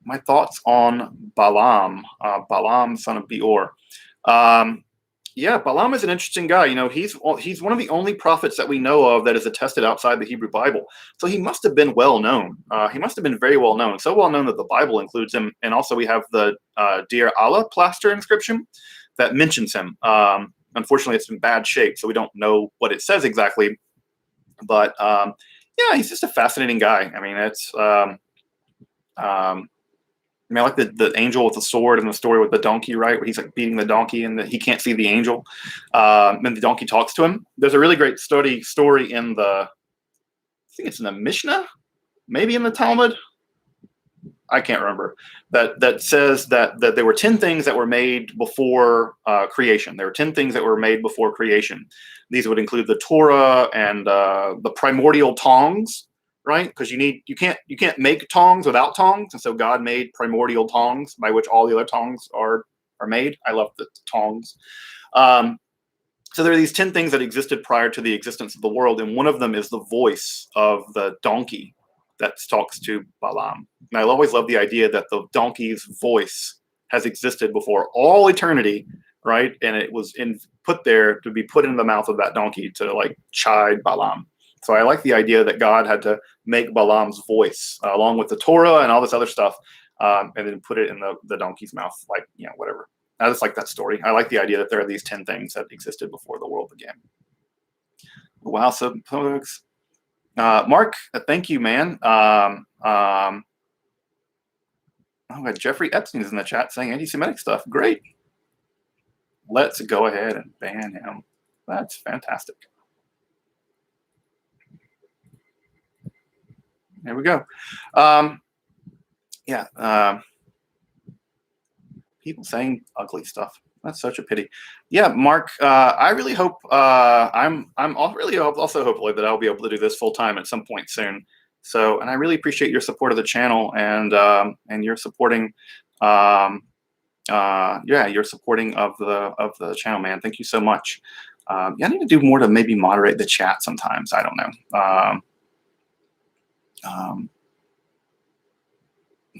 My thoughts on Balaam, son of Beor. Yeah, Balaam is an interesting guy. He's one of the only prophets that we know of that is attested outside the Hebrew Bible. So he must have been well known. He must have been very well known. So well known that the Bible includes him. And also we have the Deir Allah plaster inscription that mentions him. Unfortunately, it's in bad shape, so we don't know what it says exactly. But yeah, he's just a fascinating guy. I mean, I like the angel with the sword and the story with the donkey, right? Where he's like beating the donkey and he can't see the angel. And the donkey talks to him. There's a really great story in I think it's in the Mishnah, maybe in the Talmud. I can't remember, that says that there were 10 things that were made before creation. There were 10 things that were made before creation. These would include the Torah and the primordial tongs, right? Because you can't make tongs without tongs, and so God made primordial tongs by which all the other tongs are made. I love the tongs. So there are these 10 things that existed prior to the existence of the world, and one of them is the voice of the donkey that talks to Balaam. And I always love the idea that the donkey's voice has existed before all eternity, right? And it was put there to be put in the mouth of that donkey to like chide Balaam. So I like the idea that God had to make Balaam's voice along with the Torah and all this other stuff, and then put it in the donkey's mouth, like, whatever. I just like that story. I like the idea that there are these 10 things that existed before the world began. Wow, so folks, Mark, thank you, man. Oh, Jeffrey Epstein is in the chat saying anti-Semitic stuff. Great. Let's go ahead and ban him. That's fantastic. There we go. People saying ugly stuff. That's such a pity. Yeah, Mark, I really hope I'm really also hopefully that I'll be able to do this full time at some point soon. So, and I really appreciate your support of the channel and your supporting your supporting of the channel, man. Thank you so much. I need to do more to maybe moderate the chat sometimes. I don't know.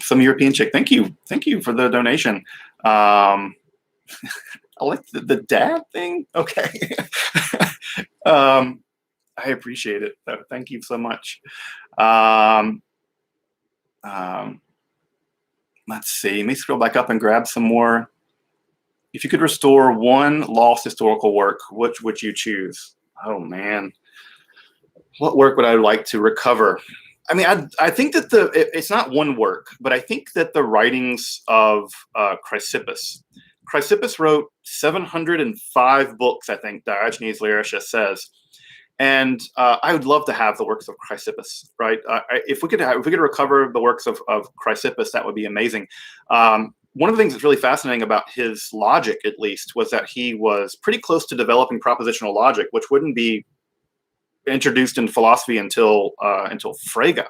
Some European chick. Thank you for the donation. I like the dad thing. Okay. I appreciate it. So thank you so much. Let's see. Let me scroll back up and grab some more. If you could restore one lost historical work, which would you choose? Oh man, what work would I like to recover? I mean, I think that it's not one work, but I think that the writings of Chrysippus. Chrysippus wrote 705 books, I think Diogenes Laertius says, and I would love to have the works of Chrysippus. Right? If we could recover the works of Chrysippus, that would be amazing. One of the things that's really fascinating about his logic, at least, was that he was pretty close to developing propositional logic, which wouldn't be introduced in philosophy until Frege.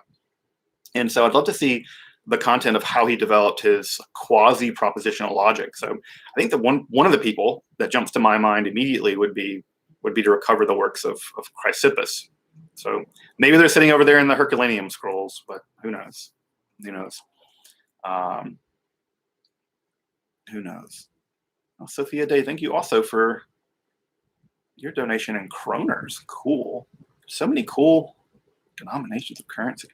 And so I'd love to see the content of how he developed his quasi-propositional logic. So I think that one of the people that jumps to my mind immediately would be to recover the works of Chrysippus. So maybe they're sitting over there in the Herculaneum scrolls, but who knows? Who knows? Who knows? Oh, Sophia Day, thank you also for your donation in kroners. Cool. So many cool denominations of currency.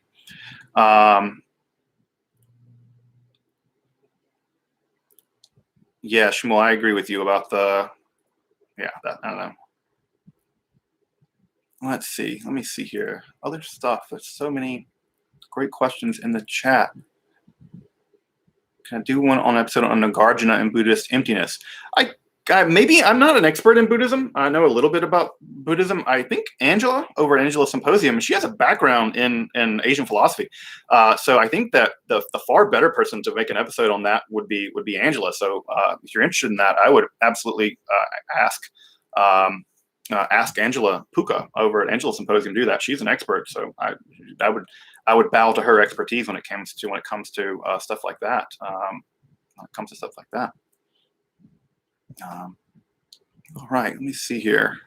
Yeah, Shmuel, I agree with you about I don't know. Let's see. Let me see here. Other stuff. There's so many great questions in the chat. Can I do one on an episode on Nagarjuna and Buddhist emptiness? Maybe I'm not an expert in Buddhism. I know a little bit about Buddhism. I think Angela over at Angela Symposium, she has a background in Asian philosophy. So I think that the far better person to make an episode on that would be Angela. So if you're interested in that, I would absolutely ask Angela Puka over at Angela Symposium to do that. She's an expert. So I would bow to her expertise when it comes to stuff like that. All right, let me see here.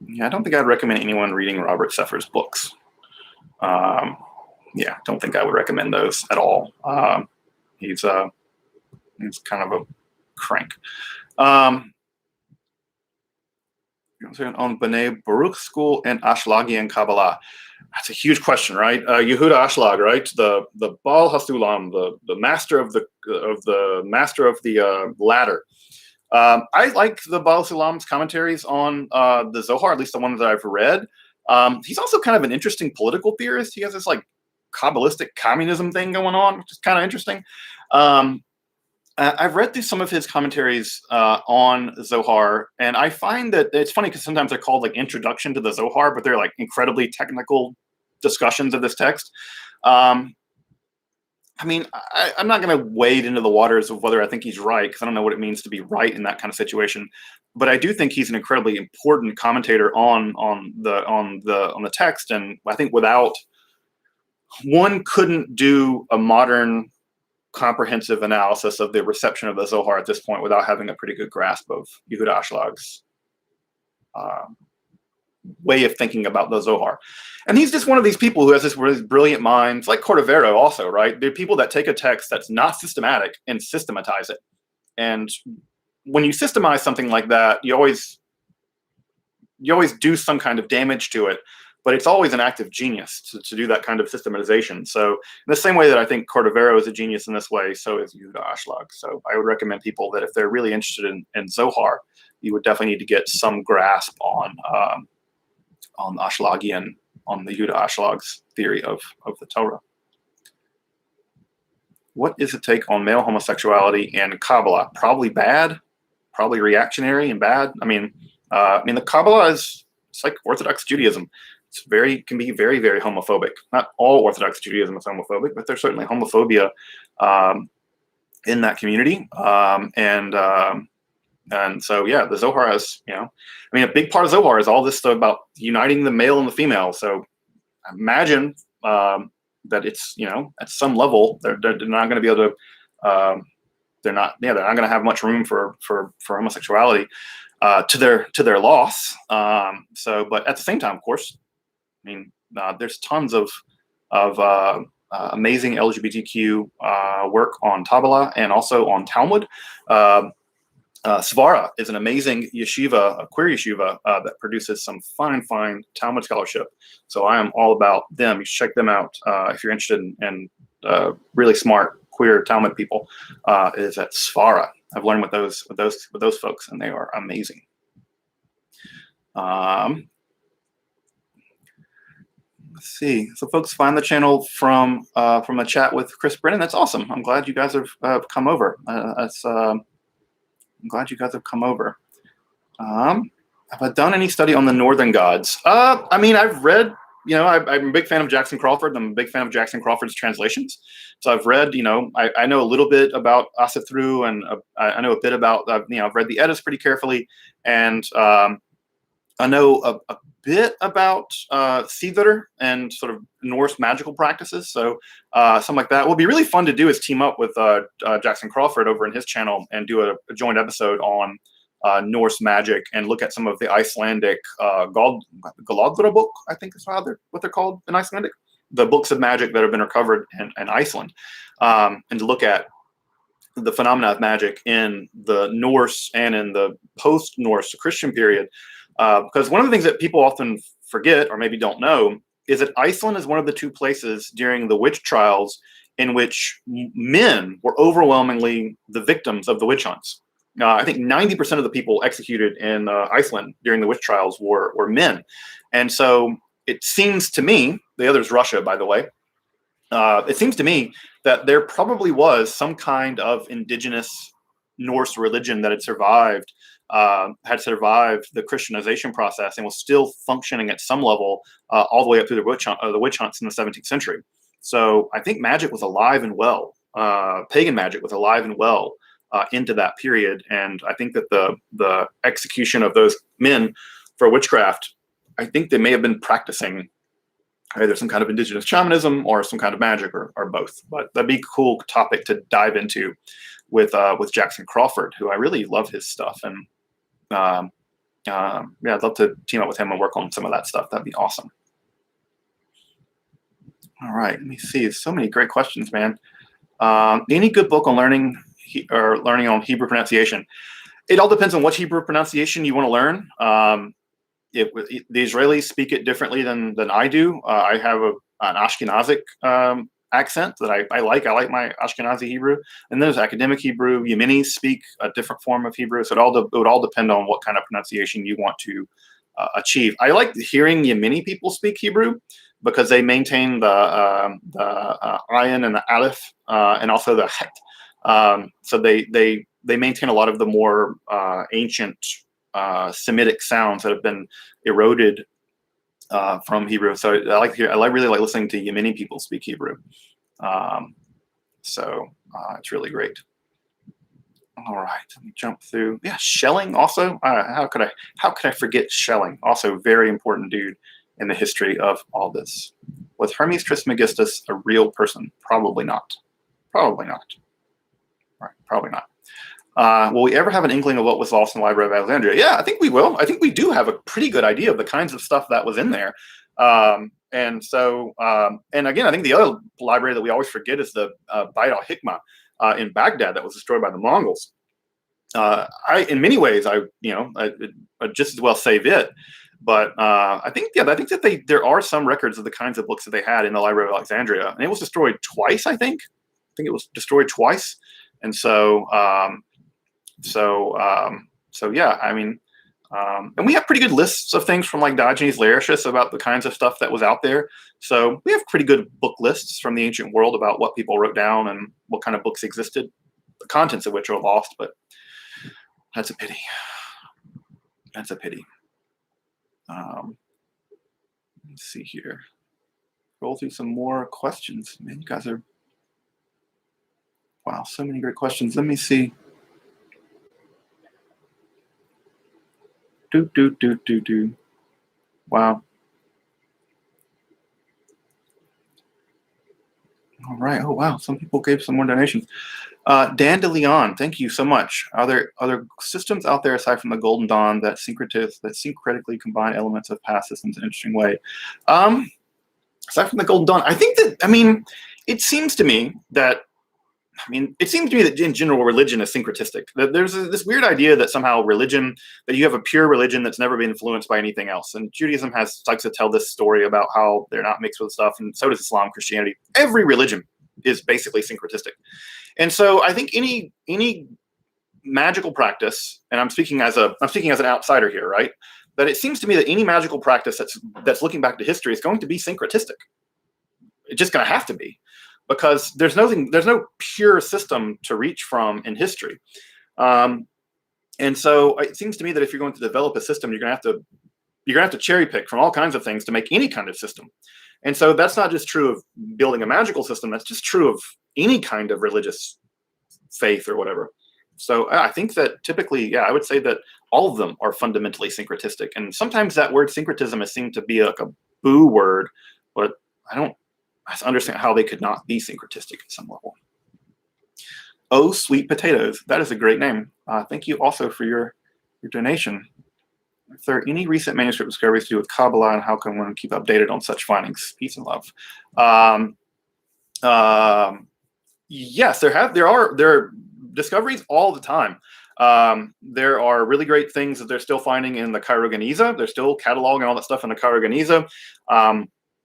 Yeah, I don't think I'd recommend anyone reading Robert Seffer's books. Don't think I would recommend those at all. He's kind of a crank. On B'nai Baruch school and Ashlagian Kabbalah. That's a huge question, right? Yehuda Ashlag, right? The Baal Hasulam, the master of the ladder. I like the Baal Hasulam's commentaries on the Zohar, at least the ones that I've read. He's also kind of an interesting political theorist. He has this like Kabbalistic communism thing going on, which is kind of interesting. I've read through some of his commentaries on Zohar, and I find that it's funny because sometimes they're called like Introduction to the Zohar, but they're like incredibly technical discussions of this text. I mean, I'm not going to wade into the waters of whether I think he's right, because I don't know what it means to be right in that kind of situation. But I do think he's an incredibly important commentator on the text, and I think without one couldn't do a modern comprehensive analysis of the reception of the Zohar at this point without having a pretty good grasp of Yehuda Ashлаг's way of thinking about the Zohar. And he's just one of these people who has this really brilliant mind, like Cordovero also, right? They're people that take a text that's not systematic and systematize it. And when you systemize something like that, you always do some kind of damage to it, but it's always an act of genius to do that kind of systematization. So in the same way that I think Cordovero is a genius in this way, so is Yehuda Ashlag. So I would recommend people that if they're really interested in Zohar, you would definitely need to get some grasp on Ashlagian, on the Yehuda Ashlag's theory of the Torah. What is the take on male homosexuality and Kabbalah? Probably bad, probably reactionary and bad. I mean, the Kabbalah it's like Orthodox Judaism. Can be very, very homophobic. Not all Orthodox Judaism is homophobic, but there's certainly homophobia in that community. And so, yeah, the Zohar has, a big part of Zohar is all this stuff about uniting the male and the female. So imagine that it's, at some level, they're not going to be able to, they're not going to have much room for homosexuality to their loss. But at the same time, of course, there's tons of amazing LGBTQ work on Kabbalah and also on Talmud. Svara is an amazing yeshiva, a queer yeshiva that produces some fine Talmud scholarship. So I am all about them. You should check them out if you're interested in really smart queer Talmud people. Is at Svara. I've learned with those folks, and they are amazing. Let's see. So folks find the channel from a chat with Chris Brennan. That's awesome. I'm glad you guys have come over. I'm glad you guys have come over. Have I done any study on the northern gods? I've read, I'm a big fan of Jackson Crawford. I'm a big fan of Jackson Crawford's translations. So I've read, I know a little bit about Asatru, and I know a bit about, I've read the Eddas pretty carefully. And I know a bit about Sefirot and sort of Norse magical practices. So something like that. What would be really fun to do is team up with Jackson Crawford over in his channel and do a joint episode on Norse magic and look at some of the Icelandic Galadra book, I think is what they're called in Icelandic. The books of magic that have been recovered in Iceland. And to look at the phenomena of magic in the Norse and in the post-Norse Christian period. Because one of the things that people often forget or maybe don't know is that Iceland is one of the two places during the witch trials in which men were overwhelmingly the victims of the witch hunts. I think 90% of the people executed in Iceland during the witch trials were men. And so it seems to me, the other is Russia, by the way, it seems to me that there probably was some kind of indigenous Norse religion that had survived the Christianization process and was still functioning at some level all the way up through the witch hunts in the 17th century. So I think magic was alive and well. Pagan magic was alive and well into that period. And I think that the execution of those men for witchcraft, I think they may have been practicing either some kind of indigenous shamanism or some kind of magic or both. But that'd be a cool topic to dive into with Jackson Crawford, who I really love his stuff. And I'd love to team up with him and work on some of that stuff. That'd be awesome. All right, let me see. There's so many great questions, man. Any good book on learning on Hebrew pronunciation? It all depends on what Hebrew pronunciation you want to learn. The Israelis speak it differently than I do. I have an Ashkenazic accent that I like. I like my Ashkenazi Hebrew. And then there's academic Hebrew. Yemenis speak a different form of Hebrew. So it would all depend on what kind of pronunciation you want to achieve. I like hearing Yemeni people speak Hebrew because they maintain the ayin and the aleph and also the het. So they maintain a lot of the more ancient Semitic sounds that have been eroded from Hebrew. So I really like listening to Yemeni people speak Hebrew. It's really great. All right, let me jump through. Yeah, Schelling also. How could I forget Schelling? Also, very important dude in the history of all this. Was Hermes Trismegistus a real person? Probably not. Probably not. Right, probably not. Will we ever have an inkling of what was lost in the Library of Alexandria? Yeah, I think we will. I think we do have a pretty good idea of the kinds of stuff that was in there. And again, I think the other library that we always forget is the Beit al-Hikmah in Baghdad that was destroyed by the Mongols. In many ways, I just as well save it. But I think that there are some records of the kinds of books that they had in the Library of Alexandria, and it was destroyed twice. I think it was destroyed twice, and so yeah. I mean, and we have pretty good lists of things from like Diogenes Laertius about the kinds of stuff that was out there. So we have pretty good book lists from the ancient world about what people wrote down and what kind of books existed, the contents of which are lost. But that's a pity. That's a pity. Let's see here. Roll through some more questions. Man, you guys are, wow, so many great questions. Let me see. Wow. All right. Oh, wow. Some people gave some more donations. Dan DeLeon, thank you so much. Are there other systems out there aside from the Golden Dawn that syncretically combine elements of past systems in an interesting way? Aside from the Golden Dawn, it seems to me that in general religion is syncretistic. That there's this weird idea that somehow that you have a pure religion that's never been influenced by anything else. And Judaism likes to tell this story about how they're not mixed with stuff, and so does Islam, Christianity. Every religion is basically syncretistic. And so I think any magical practice, and I'm speaking as an outsider here, right? But it seems to me that any magical practice that's looking back to history is going to be syncretistic. It's just going to have to be, because there's no pure system to reach from in history. And so it seems to me that if you're going to develop a system, you're going to have to cherry pick from all kinds of things to make any kind of system. And so that's not just true of building a magical system. That's just true of any kind of religious faith or whatever. So I think that typically, yeah, I would say that all of them are fundamentally syncretistic. And sometimes that word syncretism is seen to be like a boo word, but I understand how they could not be syncretistic at some level. Oh, Sweet Potatoes. That is a great name. Thank you also for your donation. If there are any recent manuscript discoveries to do with Kabbalah, and how can one keep updated on such findings? Peace and love. Yes, there are discoveries all the time. There are really great things that they're still finding in the Cairo Geniza. They're still cataloging all that stuff in the Cairo Geniza.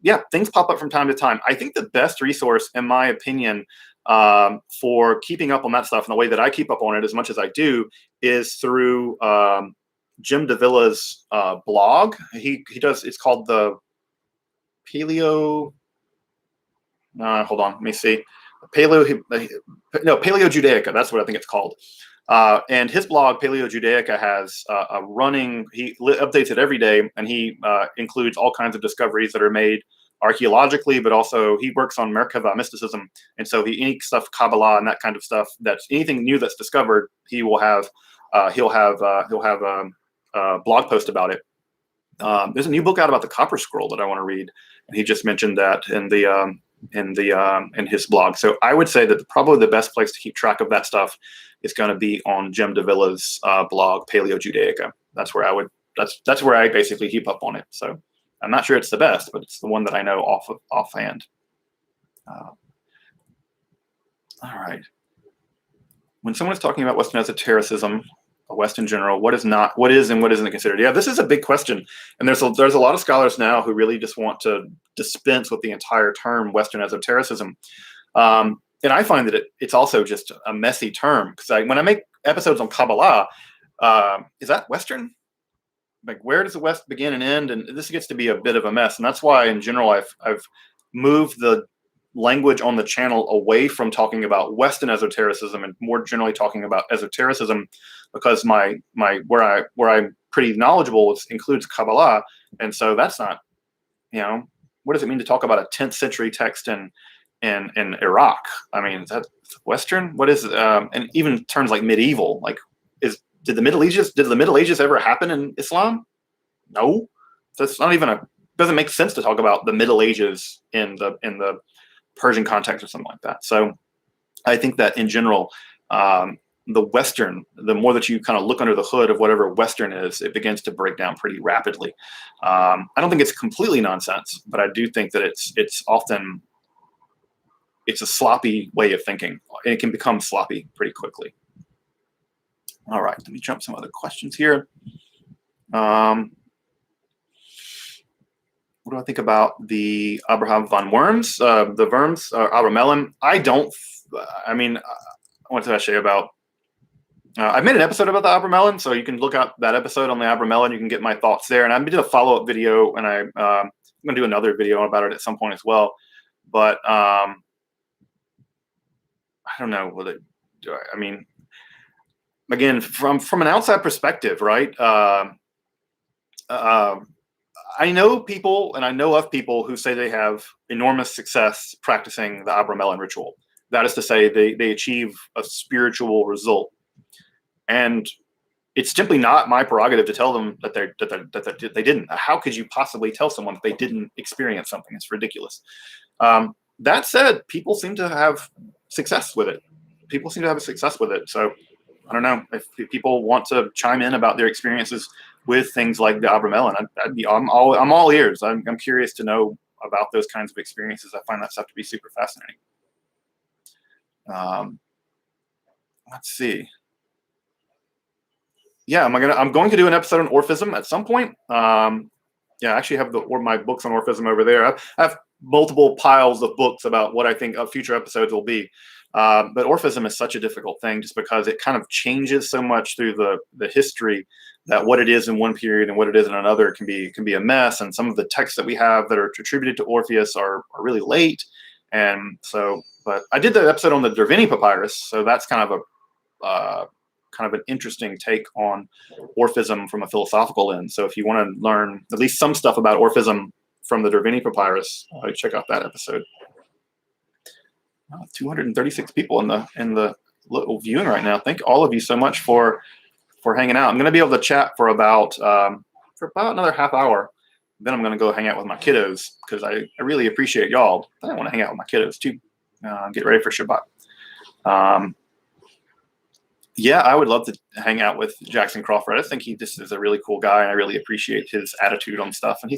Yeah, things pop up from time to time. I think the best resource, in my opinion, for keeping up on that stuff, and the way that I keep up on it as much as I do, is through Jim Davila's blog. He does. It's called the Paleo. Hold on, let me see. Paleo Judaica. That's what I think it's called. And his blog, Paleo Judaica, has a running. He updates it every day, and he includes all kinds of discoveries that are made archaeologically, but also he works on Merkava mysticism, and so any stuff Kabbalah and that kind of stuff. That's anything new that's discovered, he will have. He'll have a blog post about it. There's a new book out about the Copper Scroll that I want to read, and he just mentioned that in his blog. So I would say that probably the best place to keep track of that stuff is going to be on Jim Davila's blog, Paleo Judaica. That's where I basically keep up on it. So I'm not sure it's the best, but it's the one that I know offhand. All right. When someone's talking about Western esotericism, or West in general, what is and what isn't considered? Yeah, this is a big question, and there's a lot of scholars now who really just want to dispense with the entire term Western esotericism. And I find that it's also just a messy term, because when I make episodes on Kabbalah, is that Western? Like, where does the West begin and end? And this gets to be a bit of a mess, and that's why in general I've moved the language on the channel away from talking about Western esotericism and more generally talking about esotericism, because my where I'm pretty knowledgeable includes Kabbalah, and so that's not you know, what does it mean to talk about a 10th century text in Iraq? I mean, is that Western? What is and even terms like medieval, like did the Middle Ages ever happen in Islam? No. So it's not even doesn't make sense to talk about the Middle Ages in the Persian context or something like that. So I think that in general, the Western, the more that you kind of look under the hood of whatever Western is, it begins to break down pretty rapidly. I don't think it's completely nonsense, but I do think that it's often a sloppy way of thinking. It can become sloppy pretty quickly. All right, let me jump some other questions here. What do I think about the Abraham von Worms, the Worms, Abramelin? What did I say about? I made an episode about the Abramelin, so you can look up that episode on the Abramelin. You can get my thoughts there. And I did a follow-up video, and I'm going to do another video about it at some point as well. But I don't know. Again, from an outside perspective, right? I know people, and I know of people who say they have enormous success practicing the Abramelin ritual. That is to say, they achieve a spiritual result, and it's simply not my prerogative to tell them that they didn't. How could you possibly tell someone that they didn't experience something? It's ridiculous. That said, people seem to have success with it. So I don't know if people want to chime in about their experiences with things like the Abramelin. I'm all ears. I'm curious to know about those kinds of experiences. I find that stuff to be super fascinating. Let's see. Yeah, I'm going to do an episode on Orphism at some point. I actually have my books on Orphism over there. I have multiple piles of books about what I think future episodes will be. But Orphism is such a difficult thing just because it kind of changes so much through the history that what it is in one period and what it is in another can be a mess. And some of the texts that we have that are attributed to Orpheus are really late. And so, but I did the episode on the Derveni papyrus, so that's kind of an interesting take on Orphism from a philosophical lens. So if you want to learn at least some stuff about Orphism from the Derveni papyrus, check out that episode. 236 people in the viewing right now. Thank all of you so much for hanging out. I'm going to be able to chat for about another half hour. Then I'm going to go hang out with my kiddos because I really appreciate y'all. I want to hang out with my kiddos too. Get ready for Shabbat. Yeah, I would love to hang out with Jackson Crawford. I think he just is a really cool guy, and I really appreciate his attitude on stuff. And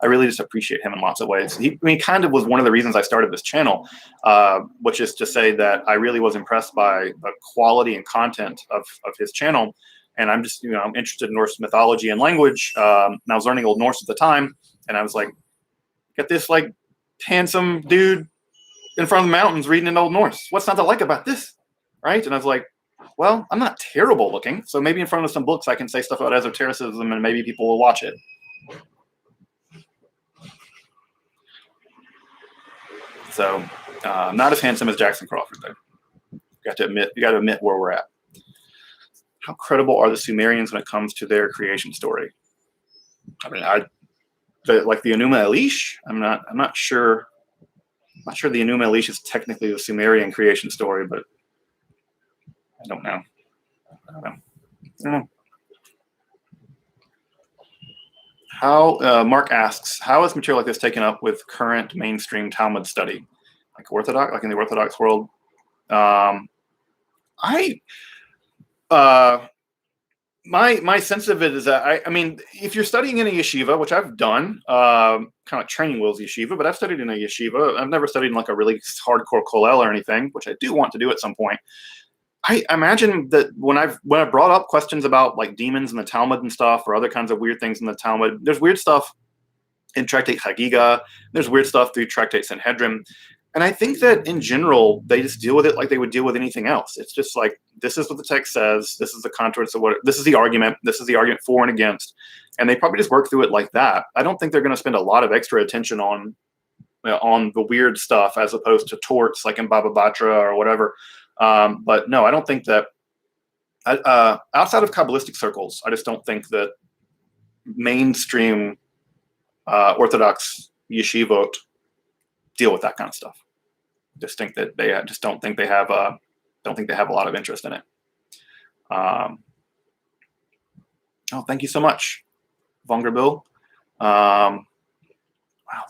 I really just appreciate him in lots of ways. He kind of was one of the reasons I started this channel, which is to say that I really was impressed by the quality and content of his channel. And I'm just, I'm interested in Norse mythology and language. And I was learning Old Norse at the time, and I was like, got this like handsome dude in front of the mountains reading in Old Norse. What's not to like about this, right? And I was like, well, I'm not terrible looking, so maybe in front of some books I can say stuff about esotericism and maybe people will watch it. So, not as handsome as Jackson Crawford, though. You got to admit where we're at. How credible are the Sumerians when it comes to their creation story? I mean, like the Enuma Elish. I'm not sure. I'm not sure the Enuma Elish is technically the Sumerian creation story, but I don't know. How Mark asks, how is material like this taken up with current mainstream Talmud study, like in the Orthodox world? My sense of it is that I mean, if you're studying in a yeshiva, which I've done, kind of training wheels yeshiva, but I've studied in a yeshiva. I've never studied in like a really hardcore kollel or anything, which I do want to do at some point. I imagine that when I brought up questions about like demons in the Talmud and stuff, or other kinds of weird things in the Talmud, there's weird stuff in Tractate Chagiga. There's weird stuff through Tractate Sanhedrin. And I think that in general, they just deal with it like they would deal with anything else. It's just like, this is what the text says. This is the contours of this is the argument. This is the argument for and against. And they probably just work through it like that. I don't think they're going to spend a lot of extra attention on the weird stuff as opposed to torts like in Baba Batra or whatever. But no, I don't think that outside of Kabbalistic circles, I just don't think that mainstream Orthodox yeshivot deal with that kind of stuff. Just think that they don't think they have a lot of interest in it. Oh, thank you so much, Vongerbill. Wow,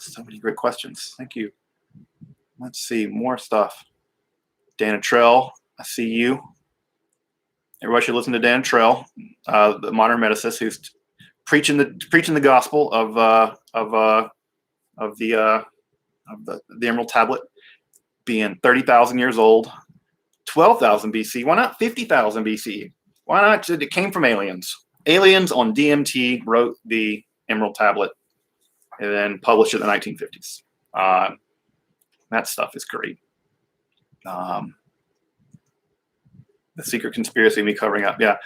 so many great questions. Thank you. Let's see more stuff. Dana Trell, I see you. Everybody should listen to Dan Trell, the modern medicist, who's preaching the gospel of the Emerald Tablet being 30,000 years old, 12,000 BC. Why not 50,000 BC? Why not? It came from aliens. Aliens on DMT wrote the Emerald Tablet and then published it in the 1950s. That stuff is great. The secret conspiracy me covering up. Yeah.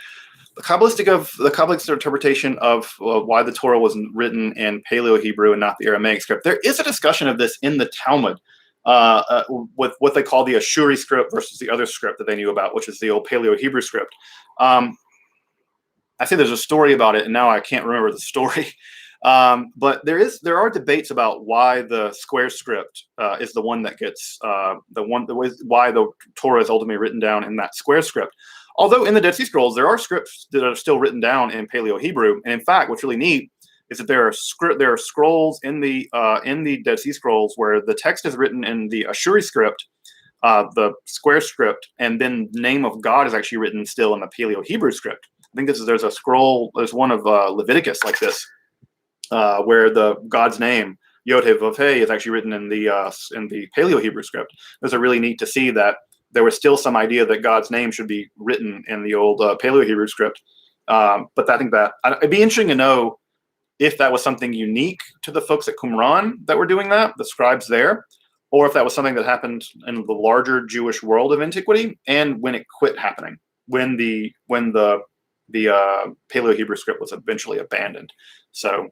The Kabbalistic interpretation of why the Torah was written in Paleo-Hebrew and not the Aramaic script. There is a discussion of this in the Talmud with what they call the Ashuri script versus the other script that they knew about, which is the old Paleo-Hebrew script. I say there's a story about it, and now I can't remember the story. But there are debates about why the square script is the one that gets why the Torah is ultimately written down in that square script. Although in the Dead Sea Scrolls there are scripts that are still written down in Paleo-Hebrew, and in fact, what's really neat is that there are scrolls in the Dead Sea Scrolls where the text is written in the Ashuri script, the square script, and then the name of God is actually written still in the Paleo-Hebrew script. I think there's a scroll. There's one of Leviticus like this. Where the God's name Yod-Heh-Vav-Heh is actually written in the Paleo-Hebrew script. Those are really neat to see that there was still some idea that God's name should be written in the old Paleo-Hebrew script. But I think that it'd be interesting to know if that was something unique to the folks at Qumran that were doing that, the scribes there, or if that was something that happened in the larger Jewish world of antiquity, and when it quit happening, when the Paleo-Hebrew script was eventually abandoned. So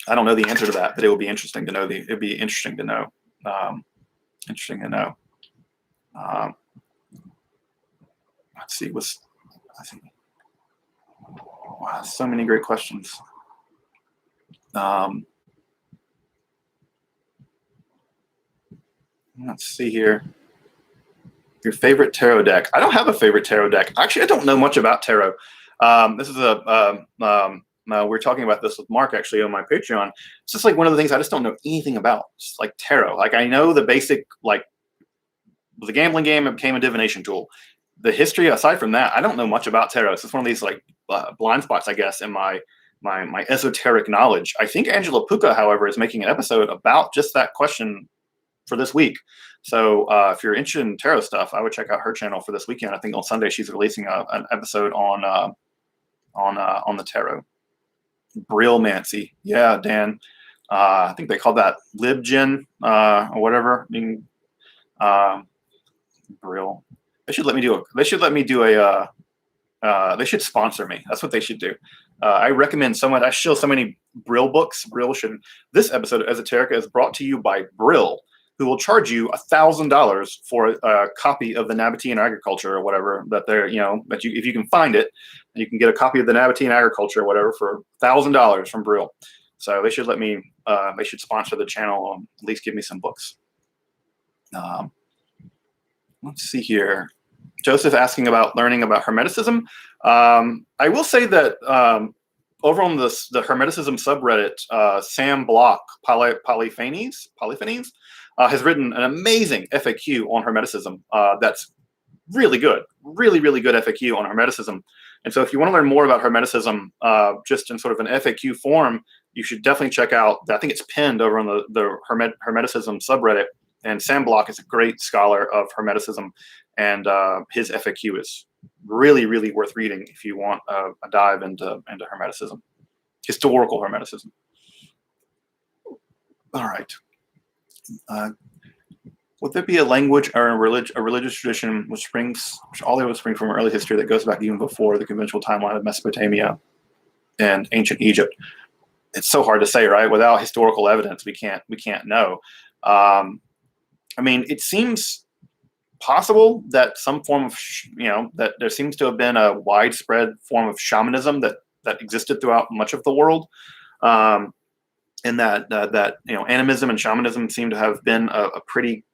I don't know the answer to that, but it would be interesting to know. It'd be interesting to know. Let's see. Wow, so many great questions. Let's see here. Your favorite tarot deck? I don't have a favorite tarot deck. Actually, I don't know much about tarot. This is we're talking about this with Mark actually on my Patreon. It's just like one of the things I just don't know anything about. It's like tarot. Like I know the basic, like it was a gambling game. It became a divination tool. The history aside from that, I don't know much about tarot. It's just one of these like blind spots, I guess, in my esoteric knowledge. I think Angela Puka, however, is making an episode about just that question for this week. So if you're interested in tarot stuff, I would check out her channel for this weekend. I think on Sunday she's releasing an episode on the tarot. Brillmancy. Yeah, Dan. I think they call that Libgen or whatever. Brill. They should let me do they should sponsor me. That's what they should do. I recommend someone. I show so many Brill books. Brill should. This episode of Esoterica is brought to you by Brill, who will charge you $1,000 for a copy of the Nabatean Agriculture or whatever that they're, that you, if you can find it, you can get a copy of the Nabatean Agriculture or whatever for $1,000 from Brill. So they should let me, they should sponsor the channel and at least give me some books. Let's see here. Joseph asking about learning about Hermeticism. I will say that over on the Hermeticism subreddit, Sam Block, Polyphanes, has written an amazing FAQ on Hermeticism. That's really good, really good FAQ on Hermeticism. And so if you want to learn more about Hermeticism, just in sort of an FAQ form, you should definitely check out, I think it's pinned over on the Hermeticism subreddit. And Sam Block is a great scholar of Hermeticism, and his FAQ is really worth reading if you want a dive into Hermeticism, historical Hermeticism. All right. Would there be a language or a religious tradition which all they would spring from early history that goes back even before the conventional timeline of Mesopotamia and ancient Egypt? It's so hard to say, right? Without historical evidence, we can't know. I mean, it seems possible that some form of, that there seems to have been a widespread form of shamanism that existed throughout much of the world. and that animism and shamanism seem to have been a pretty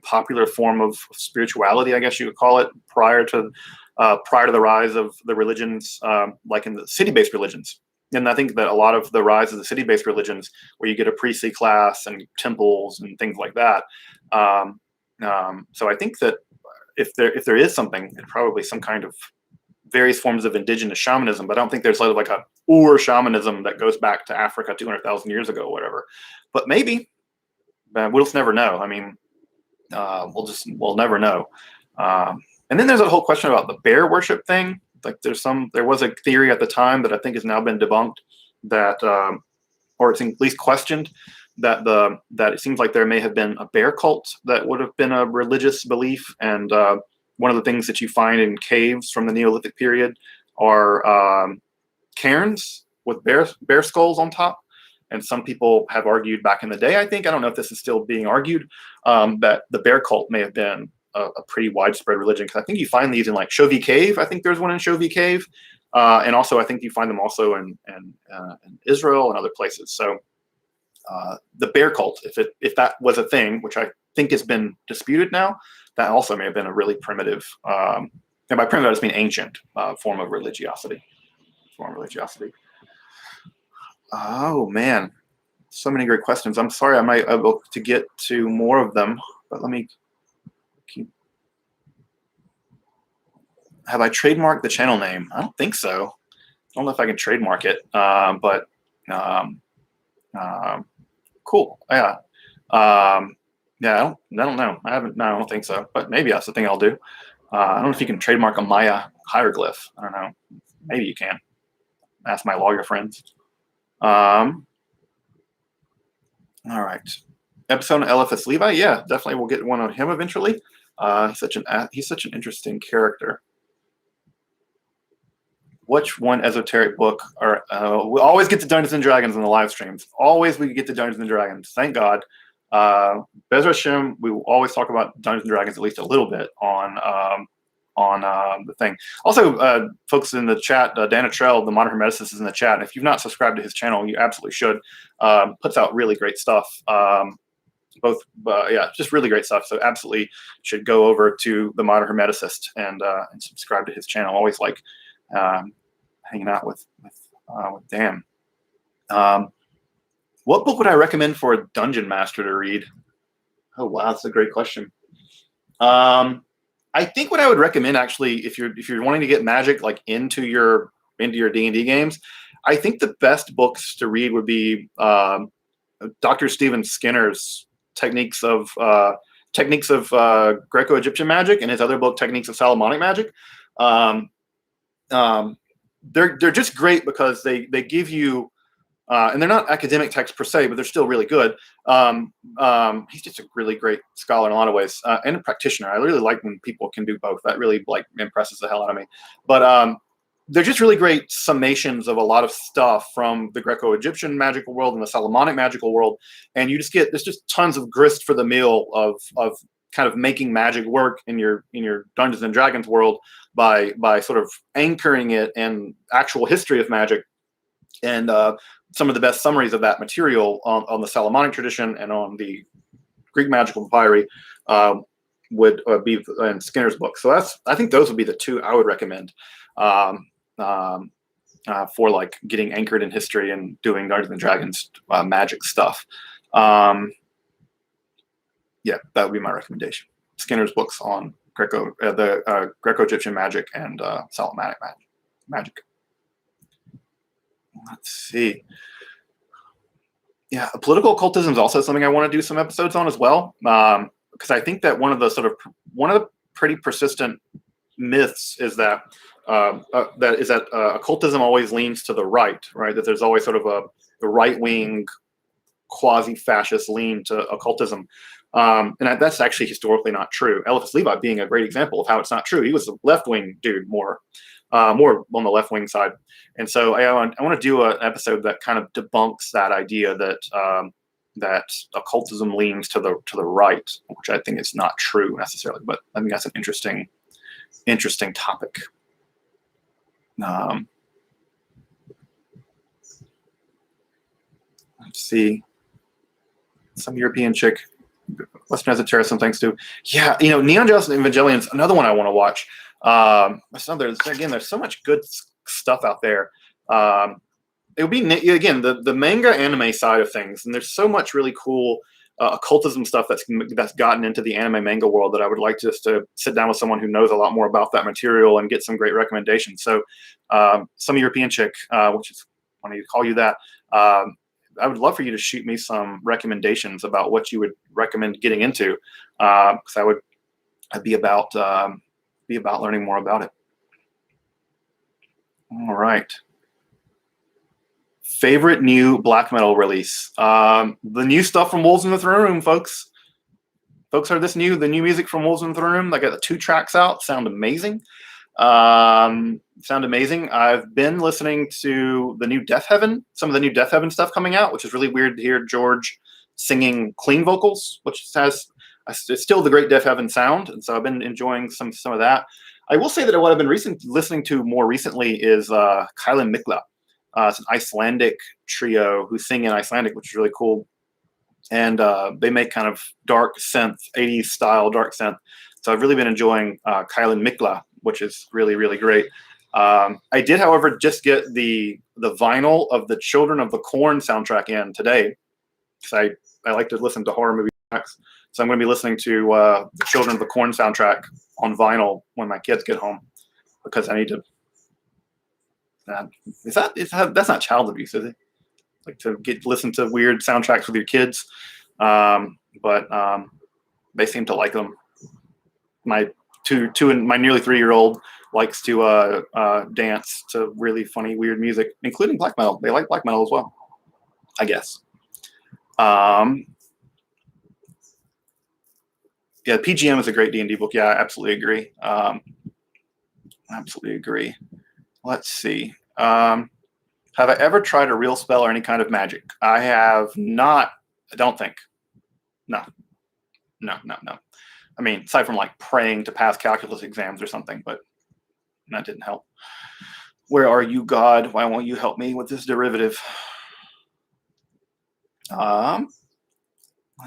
popular form of spirituality, I guess you could call it, prior to the rise of the religions, like in the city-based religions. And I think that a lot of the rise of the city-based religions, where you get a priestly class and temples and things like that. So I think that if there is something, it's probably some kind of various forms of indigenous shamanism, but I don't think there's like a Ur shamanism that goes back to Africa 200,000 years ago or whatever. But maybe, we'll just never know. I mean, we'll never know. And then there's a whole question about the bear worship thing. Like there was a theory at the time that I think has now been debunked, that, or it's at least questioned, that it seems like there may have been a bear cult that would have been a religious belief. And one of the things that you find in caves from the Neolithic period are cairns with bear skulls on top. And some people have argued back in the day, I don't know if this is still being argued, that the bear cult may have been a pretty widespread religion. Because I think you find these in like Shovi Cave. I think there's one in Shovi Cave. And also I think you find them also in Israel and other places. So the bear cult, if that was a thing, which I think has been disputed now, that also may have been a really primitive, and by primitive I just mean ancient, form of religiosity. Oh man, so many great questions. I'm sorry I might be able to get to more of them, but let me keep. Have I trademarked the channel name? I don't think so. I don't know if I can trademark it, but cool. Yeah. Yeah, I don't know. I haven't. No, I don't think so. But maybe that's the thing I'll do. I don't know if you can trademark a Maya hieroglyph. I don't know. Maybe you can. Ask my lawyer friends. All right. Episode on Eliphas Levi. Yeah, definitely. We'll get one on him eventually. He's such an interesting character. Which one esoteric book are we always get to Dungeons and Dragons in the live streams? Always we get to Dungeons and Dragons. Thank God. Be'ez Hashem, we will always talk about Dungeons and Dragons at least a little bit on the thing. Also, folks in the chat, Dana Trell, the Modern Hermeticist, is in the chat. And if you've not subscribed to his channel, you absolutely should. Puts out really great stuff. Just really great stuff. So absolutely should go over to the Modern Hermeticist and subscribe to his channel. Always like hanging out with Dan. What book would I recommend for a dungeon master to read? Oh wow, that's a great question. I think what I would recommend, actually, if you're wanting to get magic like into your D&D games, I think the best books to read would be Dr. Stephen Skinner's Techniques of Greco-Egyptian Magic, and his other book, Techniques of Solomonic Magic. They're just great because they give you, and they're not academic texts per se, but they're still really good. He's just a really great scholar in a lot of ways, and a practitioner. I really like when people can do both. That really impresses the hell out of me. But they're just really great summations of a lot of stuff from the Greco-Egyptian magical world and the Solomonic magical world, and there's just tons of grist for the mill of kind of making magic work in your Dungeons and Dragons world by sort of anchoring it in actual history of magic. And some of the best summaries of that material on the Solomonic tradition and on the Greek magical papyri would be in Skinner's book. So I think those would be the two I would recommend for like getting anchored in history and doing Dungeons and Dragons magic stuff. Yeah, that would be my recommendation. Skinner's books on Greco-Egyptian magic and Solomonic magic. Let's see. Yeah, political occultism is also something I want to do some episodes on as well, because I think that one of the pretty persistent myths is that occultism always leans to the right? That there's always sort of the right-wing quasi-fascist lean to occultism. And that's actually historically not true. Eliphas Levi being a great example of how it's not true. He was a left-wing dude, more on the left-wing side. And so I want to do an episode that kind of debunks that idea that occultism leans to the right, which I think is not true necessarily. But I think that's an interesting topic. Let's Let's see. Some European chick. Western esotericism, thanks to. Yeah, Neon Justice and Evangelion's another one I want to watch. There's so much good stuff out there. It would be, again, the manga anime side of things, and there's so much really cool occultism stuff that's gotten into the anime manga world that I would like just to sit down with someone who knows a lot more about that material and get some great recommendations. So some European chick, which is funny to call you that, I would love for you to shoot me some recommendations about what you would recommend getting into, because I'd be about learning more about it. All right. Favorite new black metal release? The new stuff from Wolves in the Throne Room, folks. Folks heard the new music from Wolves in the Throne Room. I got the 2 tracks out. Sound amazing. I've been listening to the new Death Heaven, some of the new Death Heaven stuff coming out, which is really weird to hear George singing clean vocals, which it's still the great Death Heaven sound. And so I've been enjoying some of that. I will say that what I've been listening to more recently is Kylan Mikla. It's an Icelandic trio who sing in Icelandic, which is really cool. And they make kind of dark synth, 80s style dark synth. So I've really been enjoying Kylan Mikla, which is really, really great. I did, however, just get the vinyl of the Children of the Corn soundtrack in today, because I like to listen to horror movie tracks. So I'm going to be listening to the Children of the Corn soundtrack on vinyl when my kids get home, because I need to. That's not child abuse, is it? Like to listen to weird soundtracks with your kids, but they seem to like them. My my nearly 3-year-old likes to dance to really funny, weird music, including black metal. They like black metal as well, I guess. Yeah, PGM is a great D&D book. Yeah, I absolutely agree. Absolutely agree. Let's see. Have I ever tried a real spell or any kind of magic? I have not. I don't think. No. I mean, aside from like praying to pass calculus exams or something, but that didn't help. Where are you, God? Why won't you help me with this derivative? Let's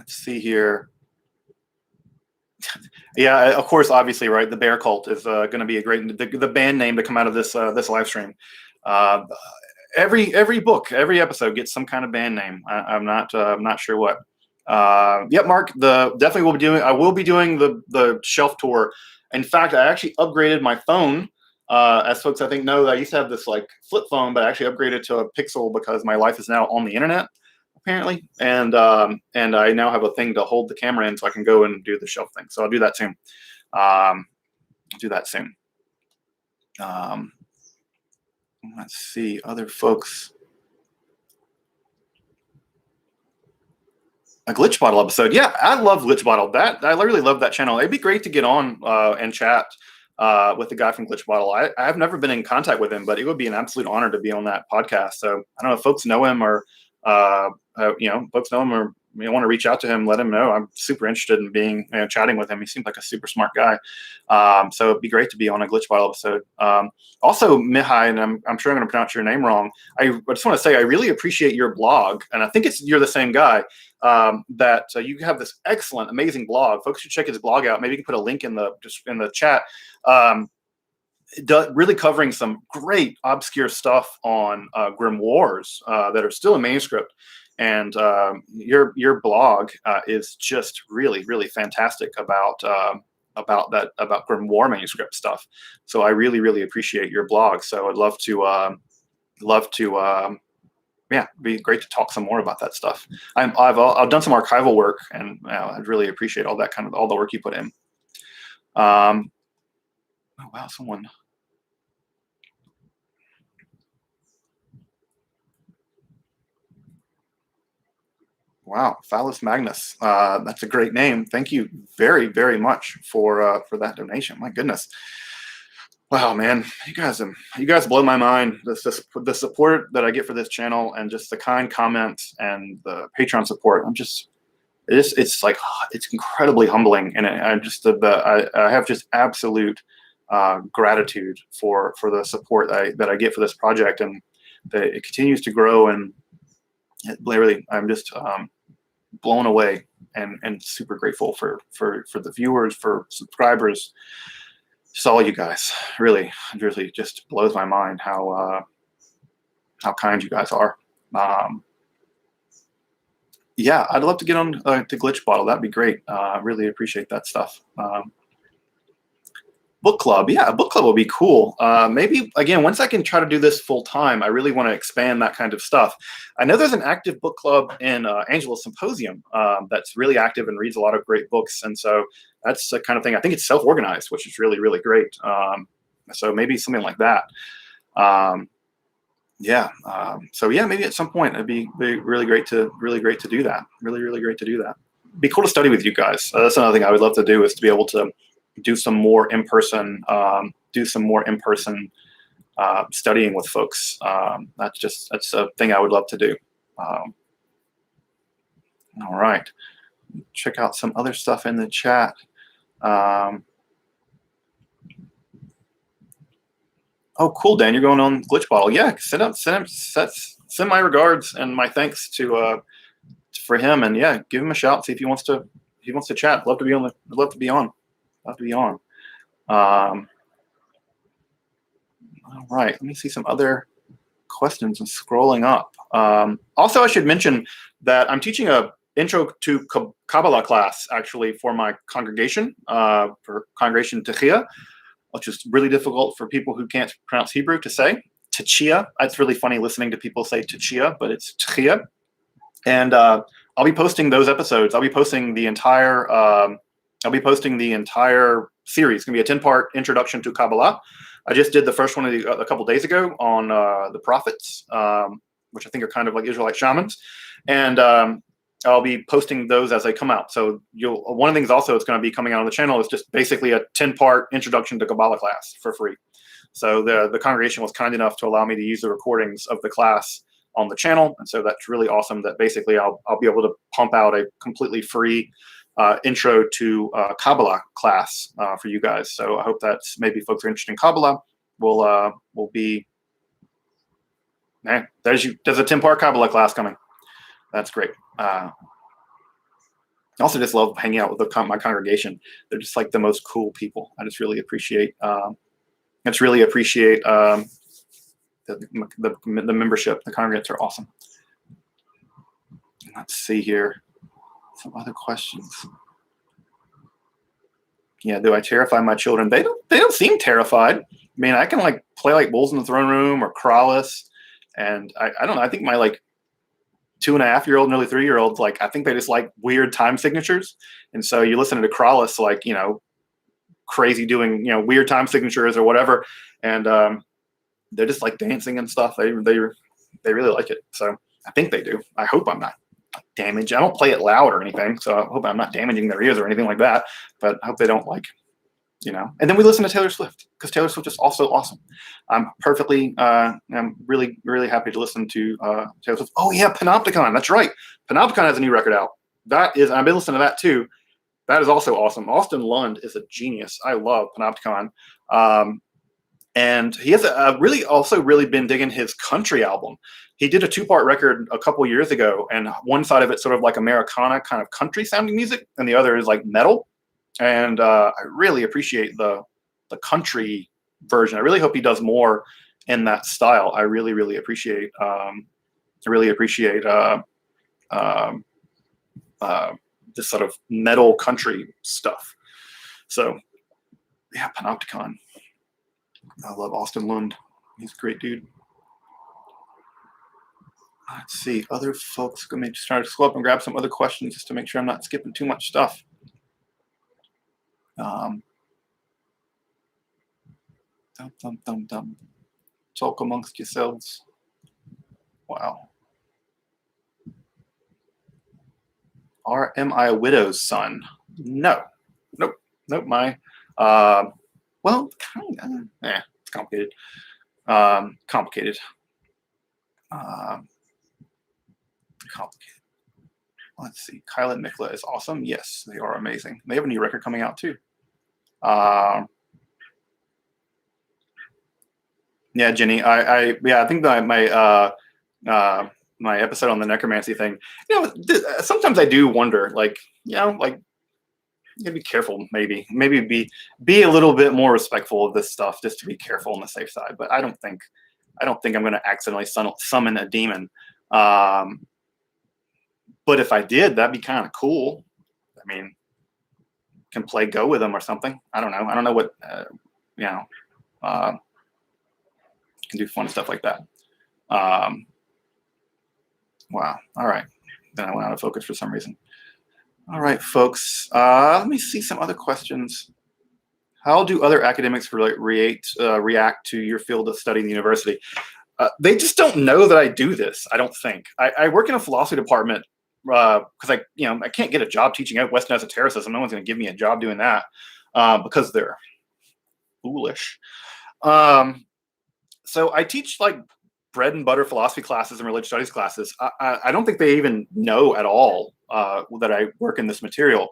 see here. Yeah, of course, obviously, right? The Bear Cult is going to be a great the band name to come out of this live stream. Every book, every episode gets some kind of band name. I'm not sure what. Yep, Mark. I will be doing the shelf tour. In fact, I actually upgraded my phone. As folks I think know, I used to have this like flip phone, but I actually upgraded to a Pixel because my life is now on the internet, apparently, and I now have a thing to hold the camera in, so I can go and do the shelf thing. So I'll do that soon. Let's see other folks. A Glitch Bottle episode. Yeah, I love Glitch Bottle. I really love that channel. It'd be great to get on and chat with the guy from Glitch Bottle. I've never been in contact with him, but it would be an absolute honor to be on that podcast. So I don't know if folks know him or folks know him or want to reach out to him, let him know. I'm super interested in being chatting with him. He seems like a super smart guy. So it'd be great to be on a Glitch Bottle episode. Also, Mihai, and I'm sure I'm going to pronounce your name wrong. I just want to say I really appreciate your blog, and I think you're the same guy. That you have this excellent, amazing blog. Folks should check his blog out. Maybe you can put a link in the chat. Really covering some great obscure stuff on grimoires that are still in manuscript. And your blog is just really, really fantastic about grimoire manuscript stuff. So I really, really appreciate your blog. So I'd love to be great to talk some more about that stuff. I've done some archival work, and I'd really appreciate all the work you put in. Oh wow, someone. Wow, Phallus Magnus. That's a great name. Thank you very, very much for that donation. My goodness. Wow, man, you guys blow my mind. The support that I get for this channel, and just the kind comments and the Patreon support. It's incredibly humbling, and I have just absolute gratitude for the support that I get for this project, and that it continues to grow. And Really, I'm just blown away and super grateful for the viewers, for subscribers, just all you guys. Really just blows my mind how kind you guys are. Yeah, I'd love to get on to Glitch Bottle. That'd be great. Really appreciate that stuff. Book club, yeah, a book club would be cool. Maybe again, once I can try to do this full time, I really want to expand that kind of stuff. I know there's an active book club in Angela's Symposium that's really active and reads a lot of great books, and so that's the kind of thing. I think it's self-organized, which is really great. So maybe something like that. Yeah. So yeah, maybe at some point it'd be really great to do that. Really great to do that. It'd be cool to study with you guys. That's another thing I would love to do, is to be able to do some more in-person studying with folks. That's a thing I would love to do. All right, check out some other stuff in the chat. Oh, cool, Dan, you're going on Glitch Bottle. Yeah, send my regards and my thanks to for him, and yeah, give him a shout. See if he wants to chat. Love to be on. All right, let me see some other questions and scrolling up. Also, I should mention that I'm teaching a intro to Kabbalah class actually for my congregation, for congregation Techia, which is really difficult for people who can't pronounce Hebrew to say. Techia. It's really funny listening to people say Techia, but it's Techia. And I'll be posting those episodes. I'll be posting the entire series. It's going to be a 10-part introduction to Kabbalah. I just did the first one a couple days ago on the prophets, which I think are kind of like Israelite shamans. And I'll be posting those as they come out. So one of the things also that's going to be coming out on the channel is just basically a 10-part introduction to Kabbalah class for free. So the congregation was kind enough to allow me to use the recordings of the class on the channel. And so that's really awesome that basically I'll be able to pump out a completely free intro to Kabbalah class for you guys. So I hope that's maybe folks who are interested in Kabbalah will be. Man, there's a 10-part Kabbalah class coming. That's great. I also just love hanging out with my congregation. They're just like the most cool people. I just really appreciate. The membership. The congregants are awesome. Let's see here. Some other questions. Yeah, do I terrify my children? They don't seem terrified. I mean, I can like play like Wolves in the Throne Room or Crawlus, and I don't know. I think my like 2.5-year-old and nearly 3-year-olds, like I think they just like weird time signatures, and so you listen to Crawlus, like crazy doing weird time signatures or whatever, and they're just like dancing and stuff. They really like it. So I think they do. I hope I'm not damaged. I don't play it loud or anything, so I hope I'm not damaging their ears or anything like that. But I hope they don't And then we listen to Taylor Swift because Taylor Swift is also awesome. I'm really happy to listen to Taylor Swift. Oh yeah, Panopticon. That's right. Panopticon has a new record out. I've been listening to that too. That is also awesome. Austin Lund is a genius. I love Panopticon. And he has really been digging his country album. He did a 2-part record a couple years ago, and one side of it's sort of like Americana kind of country sounding music, and the other is like metal. And I really appreciate the country version. I really hope he does more in that style. I really appreciate this sort of metal country stuff. So yeah, Panopticon. I love Austin Lund. He's a great dude. Let's see. Other folks, let me just try to scroll up and grab some other questions just to make sure I'm not skipping too much stuff. Talk amongst yourselves. Wow. Am I a widow's son? No. Nope. My well, kind of. It's complicated. Complicated. Let's see. Kyla and Mikla is awesome. Yes, they are amazing. They have a new record coming out too. Yeah, Jenny. I think that my my episode on the necromancy thing, you know, sometimes I do wonder, like, you know, like, you gotta be careful, maybe be a little bit more respectful of this stuff, just to be careful on the safe side. But I don't think I'm going to accidentally summon a demon. But if I did, that'd be kind of cool. I mean, can play Go with them or something. I don't know. I don't know what, you know, can do fun stuff like that. Wow. All right. Then I went out of focus for some reason. All right, folks. Let me see some other questions. How do other academics react to your field of study in the university? They just don't know that I do this. I don't think. I work in a philosophy department because I can't get a job teaching out Western esotericism. No one's going to give me a job doing that because they're foolish. So I teach like bread and butter philosophy classes and religious studies classes. I don't think they even know at all that I work in this material.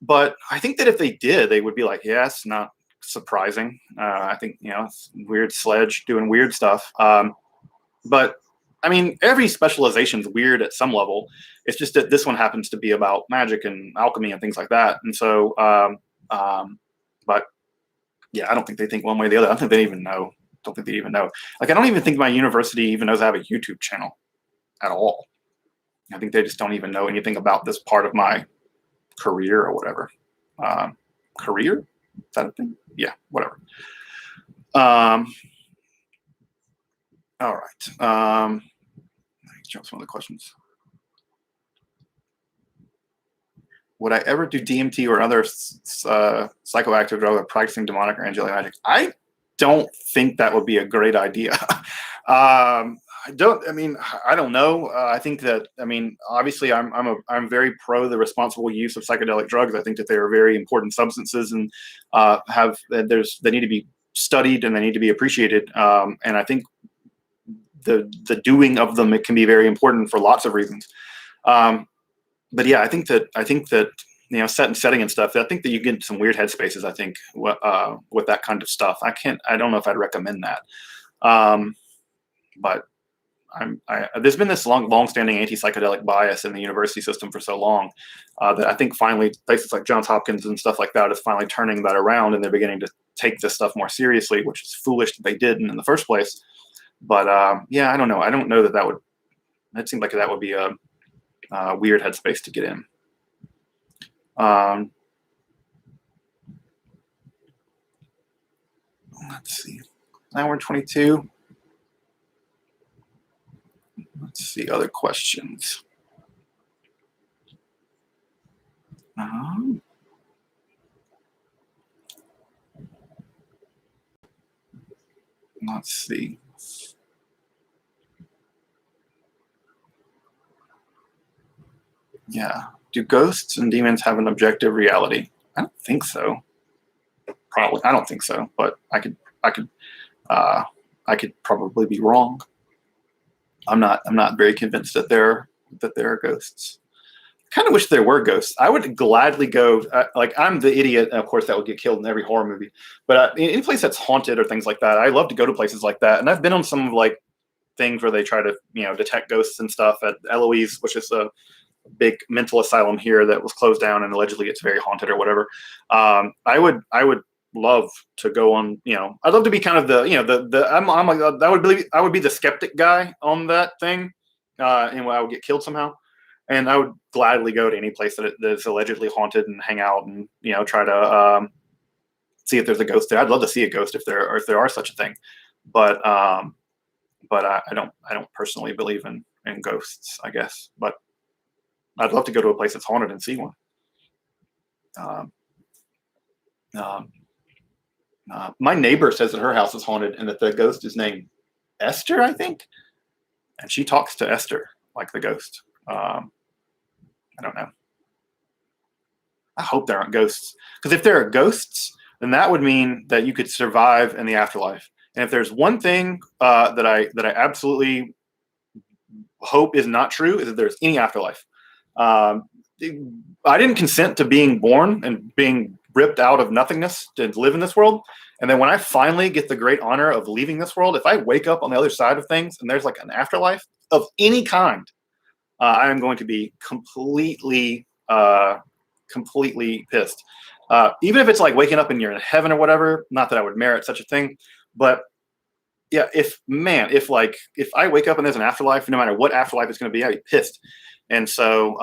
But I think that if they did, they would be like, yeah, it's not surprising. I think, you know, it's weird sledge doing weird stuff. But I mean, every specialization is weird at some level. It's just that this one happens to be about magic and alchemy and things like that. And so, but yeah, I don't think they think one way or the other. I don't think they even know. Don't think they even know. Like, I don't even think my university even knows I have a YouTube channel at all. I think they just don't even know anything about this part of my career or whatever. Career? Is that a thing? Yeah, whatever. All right. Let me jump some other questions. Would I ever do DMT or other psychoactive drug or practicing demonic or angelic magic? I don't think that would be a great idea. I don't know. I think that, obviously I'm very pro the responsible use of psychedelic drugs. I think that they are very important substances and they need to be studied and they need to be appreciated. And I think the doing of them, it can be very important for lots of reasons. But yeah, I think that you know, setting and stuff, I think that you get into some weird headspaces, I think, with that kind of stuff. I don't know if I'd recommend that. But there's been this long-standing anti-psychedelic bias in the university system for so long that I think finally places like Johns Hopkins and stuff like that is finally turning that around, and they're beginning to take this stuff more seriously, which is foolish that they didn't in the first place. But yeah, I don't know. I don't know that would. It seemed like that would be a weird headspace to get in. Let's see. Now we're 22. Let's see other questions. Let's see. Yeah. Do ghosts and demons have an objective reality? I don't think so. Probably. I don't think so, but I could probably be wrong. I'm not very convinced that there are ghosts. I kind of wish there were ghosts. I would gladly go. Like, I'm the idiot, of course, that would get killed in every horror movie. But any place that's haunted or things like that, I love to go to places like that. And I've been on some of like things where they try to, you know, detect ghosts and stuff at Eloise, which is a big mental asylum here that was closed down and allegedly it's very haunted or whatever. I would love to go on, you know, I'd love to be kind of the, you know, I'm like, I would be the skeptic guy on that thing. And I would get killed somehow. And I would gladly go to any place that is allegedly haunted and hang out and, you know, try to see if there's a ghost there. I'd love to see a ghost if there are such a thing. But I don't personally believe in ghosts, I guess. But I'd love to go to a place that's haunted and see one. My neighbor says that her house is haunted and that the ghost is named Esther, I think. And she talks to Esther like the ghost. I don't know. I hope there aren't ghosts. Because if there are ghosts, then that would mean that you could survive in the afterlife. And if there's one thing that I absolutely hope is not true, is that there's any afterlife. I didn't consent to being born and being ripped out of nothingness to live in this world. And then when I finally get the great honor of leaving this world, if I wake up on the other side of things and there's like an afterlife, of any kind, I am going to be completely pissed. Even if it's like waking up and you're in heaven or whatever, not that I would merit such a thing, but yeah, if I wake up and there's an afterlife, no matter what afterlife it's going to be, I'd be pissed. And so,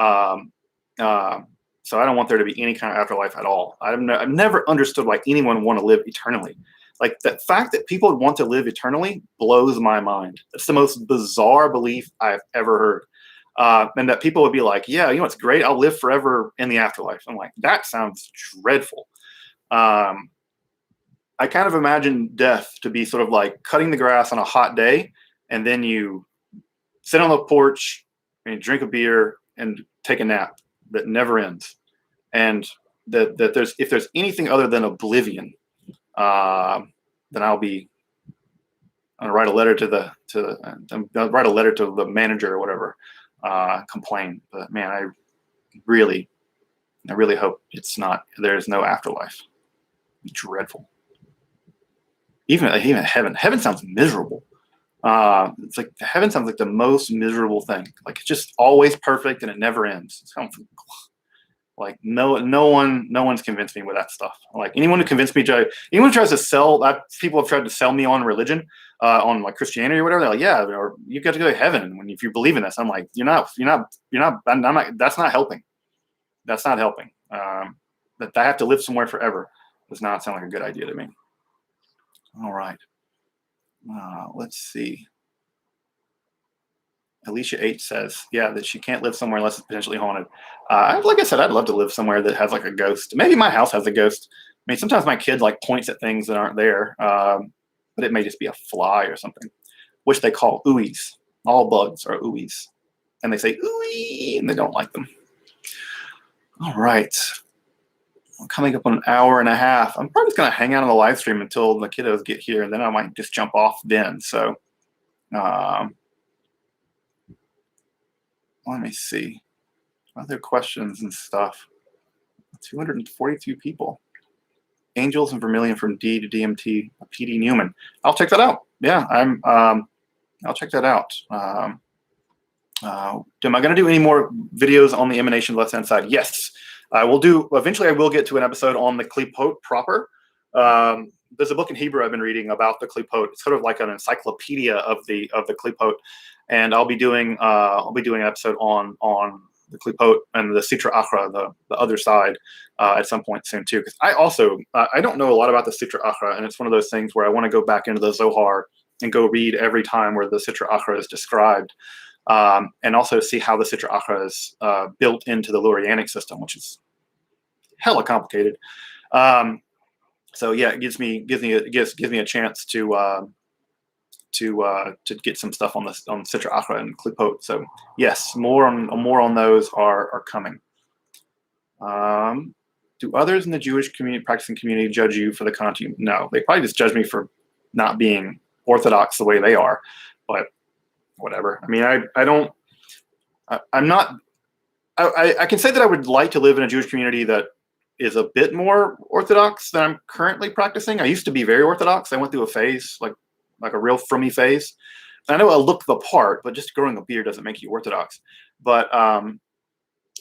so I don't want there to be any kind of afterlife at all. I've never understood why anyone want to live eternally. Like, the fact that people want to live eternally blows my mind. It's the most bizarre belief I've ever heard. And that people would be like, yeah, it's great. I'll live forever in the afterlife. I'm like, that sounds dreadful. I kind of imagine death to be sort of like cutting the grass on a hot day, and then you sit on the porch and you drink a beer and take a nap that never ends. And that if there's anything other than oblivion, then I'll write a letter to the manager or whatever, complain. But man, I really hope there's no afterlife. Dreadful. Even heaven. Heaven sounds miserable. It's like heaven sounds like the most miserable thing. Like, it's just always perfect and it never ends. It's kind of like no one's convinced me with that stuff. Like, anyone who convinced me, anyone who tries to sell that, people have tried to sell me on religion, on like Christianity or whatever. They're like, yeah, or you got to go to heaven if you believe in this. I'm like, you're not. I'm not. That's not helping. That's not helping. That I have to live somewhere forever does not sound like a good idea to me. All right. Let's see. Alicia H says, yeah, that she can't live somewhere unless it's potentially haunted. Like I said, I'd love to live somewhere that has like a ghost. Maybe my house has a ghost. I mean, sometimes my kid like points at things that aren't there, but it may just be a fly or something, which they call ooies. All bugs are ooies. And they say ooey, and they don't like them. All right. I'm coming up on an hour and a half. I'm probably just going to hang out on the live stream until the kiddos get here, and then I might just jump off then. So let me see. Other questions and stuff. 242 people. Angels and Vermilion from D to DMT, PD Newman. I'll check that out. Yeah, I'll check that out. Am I going to do any more videos on the emanation left-hand side? Yes. Eventually I will get to an episode on the Klipot proper. There's a book in Hebrew I've been reading about the Klipot. It's sort of like an encyclopedia of the Klipot. And I'll be doing an episode on the Klipot and the Sitra Achra, the other side, at some point soon too. Because I don't know a lot about the Sitra Achra, and it's one of those things where I want to go back into the Zohar and go read every time where the Sitra Achra is described. And also see how the Sitra Achra is built into the Lurianic system, which is hella complicated. So yeah, it gives me a chance to get some stuff on Sitra Achra and Klipot. So yes, more on those are coming. Do others in the Jewish practicing community judge you for the content? No, they probably just judge me for not being Orthodox the way they are, but whatever. I mean, I can say that I would like to live in a Jewish community that is a bit more Orthodox than I'm currently practicing. I used to be very Orthodox. I went through a phase, like a real frummy phase. And I know I look the part, but just growing a beard doesn't make you Orthodox. But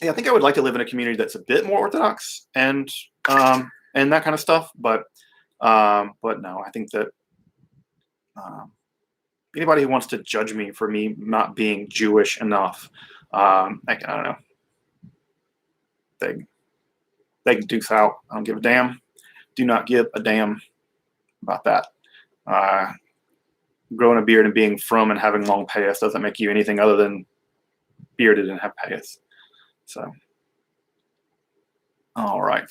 yeah, I think I would like to live in a community that's a bit more Orthodox and that kind of stuff. But no, I think that anybody who wants to judge me for me not being Jewish enough, I don't know. They can deuce out. I don't give a damn. Do not give a damn about that. Growing a beard and being frum and having long payas doesn't make you anything other than bearded and have payas. So, all right.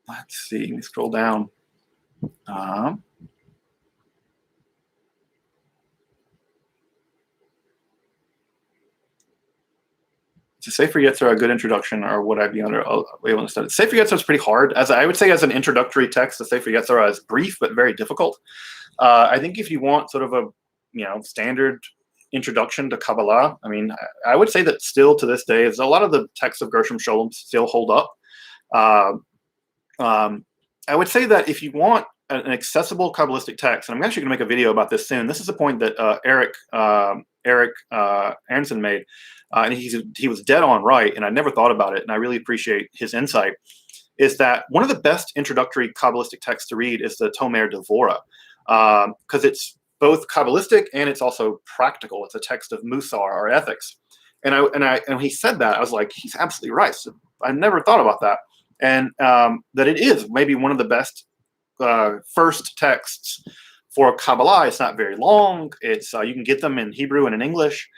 Let's see. Let me scroll down. So Sefer Yetzirah, a good introduction, or would I be able to study? Sefer Yetzirah is pretty hard. I would say as an introductory text, the Sefer Yetzirah is brief but very difficult. I think if you want sort of a standard introduction to Kabbalah, I mean, I would say that still to this day, a lot of the texts of Gershom Scholem still hold up. I would say that if you want an accessible Kabbalistic text, and I'm actually going to make a video about this soon. This is a point that Eric Aronson made, and he was dead on right, and I never thought about it, and I really appreciate his insight, is that one of the best introductory Kabbalistic texts to read is the Tomer Devorah, because it's both Kabbalistic and it's also practical. It's a text of Musar, or ethics. And when he said that, I was like, he's absolutely right. So I never thought about that. And that it is maybe one of the best first texts for Kabbalah. It's not very long. It's you can get them in Hebrew and in English.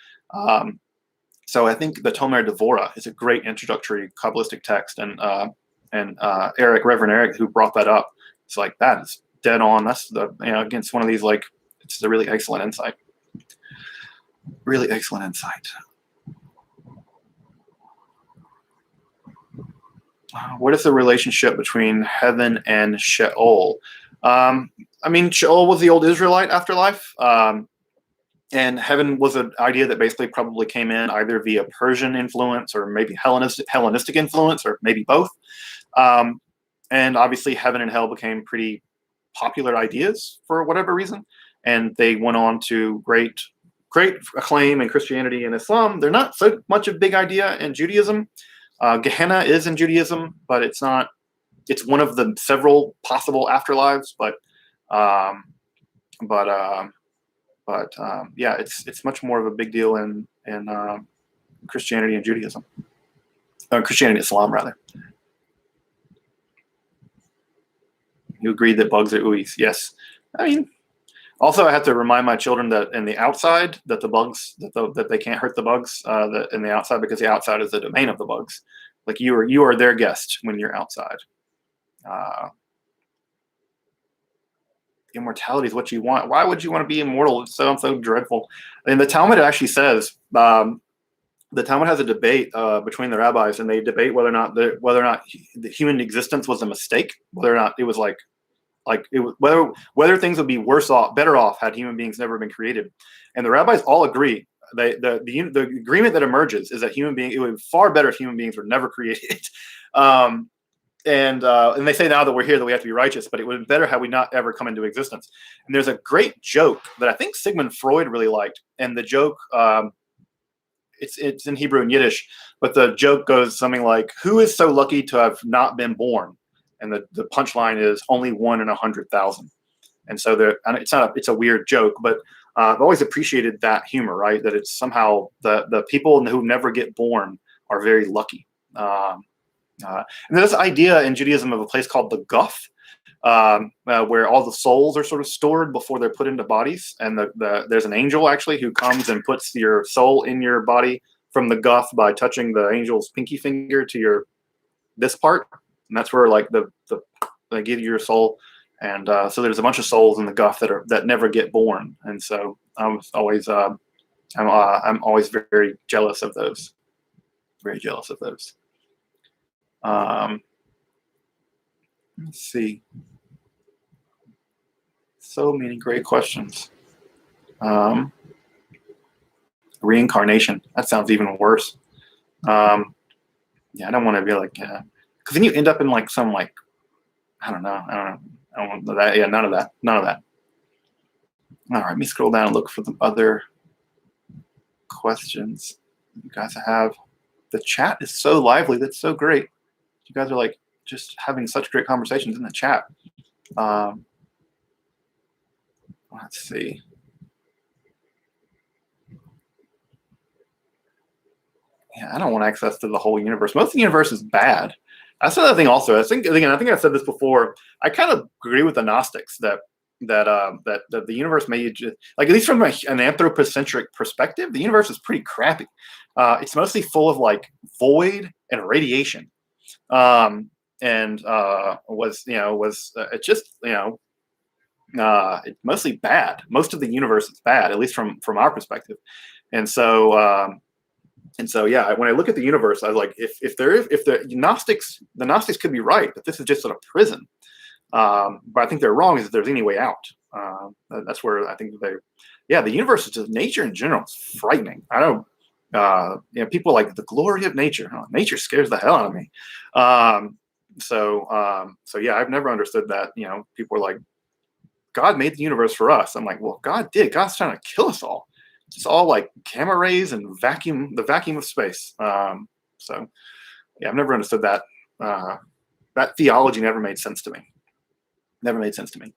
So I think the Tomer Devorah is a great introductory Kabbalistic text. And Reverend Eric, who brought that up, it's like, that is dead on. That's against one of these, like, it's a really excellent insight. Really excellent insight. What is the relationship between heaven and Sheol? I mean, Sheol was the old Israelite afterlife, and heaven was an idea that basically probably came in either via Persian influence or maybe Hellenistic influence, or maybe both. And obviously, heaven and hell became pretty popular ideas for whatever reason, and they went on to great acclaim in Christianity and Islam. They're not so much a big idea in Judaism. Gehenna is in Judaism, but it's not. It's one of the several possible afterlives, but yeah, it's much more of a big deal in Christianity and Judaism, Christianity and Islam rather. You agreed that bugs are ooies? Yes. I mean, also I have to remind my children that in the outside, that the bugs that they can't hurt the bugs in the outside, because the outside is the domain of the bugs. Like you are their guest when you're outside. Immortality is what you want. Why would you want to be immortal? It's so dreadful. And the Talmud actually says, the Talmud has a debate between the rabbis, and they debate whether or not the human existence was a mistake, whether or not it was whether things would be better off had human beings never been created. And the rabbis all agree. The agreement that emerges is that it would be far better if human beings were never created. And they say now that we're here that we have to be righteous, but it would be better had we not ever come into existence. And there's a great joke that I think Sigmund Freud really liked, and the joke it's in Hebrew and Yiddish, but the joke goes something like, "Who is so lucky to have not been born?" And the punchline is only 1 in 100,000. And so it's a weird joke, but I've always appreciated that humor, right? That it's somehow the people who never get born are very lucky. And there's this idea in Judaism of a place called the Guff, where all the souls are sort of stored before they're put into bodies. And there's an angel actually who comes and puts your soul in your body from the Guff by touching the angel's pinky finger to this part. And that's where like they give you your soul. And so there's a bunch of souls in the Guff that never get born. And so I'm always very jealous of those. Very jealous of those. Let's see. So many great questions. Reincarnation. That sounds even worse. Yeah, I don't want to be like, because then you end up in like some like, I don't know. I don't want that. Yeah, none of that. All right, let me scroll down and look for the other questions you guys have. The chat is so lively. That's so great. You guys are like just having such great conversations in the chat. Let's see. Yeah, I don't want access to the whole universe. Most of the universe is bad. That's another thing. Also, I think I said this before. I kind of agree with the Gnostics that the universe may just, like, at least from an anthropocentric perspective, the universe is pretty crappy. It's mostly full of like void and radiation, it's mostly bad. Most of the universe is bad, at least from our perspective, and so yeah. When I look at the universe, I was like, if the Gnostics could be right, that this is just sort of prison. But I think they're wrong. Is if there's any way out. That's where I think the universe is just, nature in general is frightening. I don't. People like the glory of nature. Oh, nature scares the hell out of me. So yeah, I've never understood that. People are like, God made the universe for us. I'm like, well, God did. God's trying to kill us all. It's all like gamma rays and the vacuum of space. So yeah, I've never understood that. That theology never made sense to me. Never made sense to me.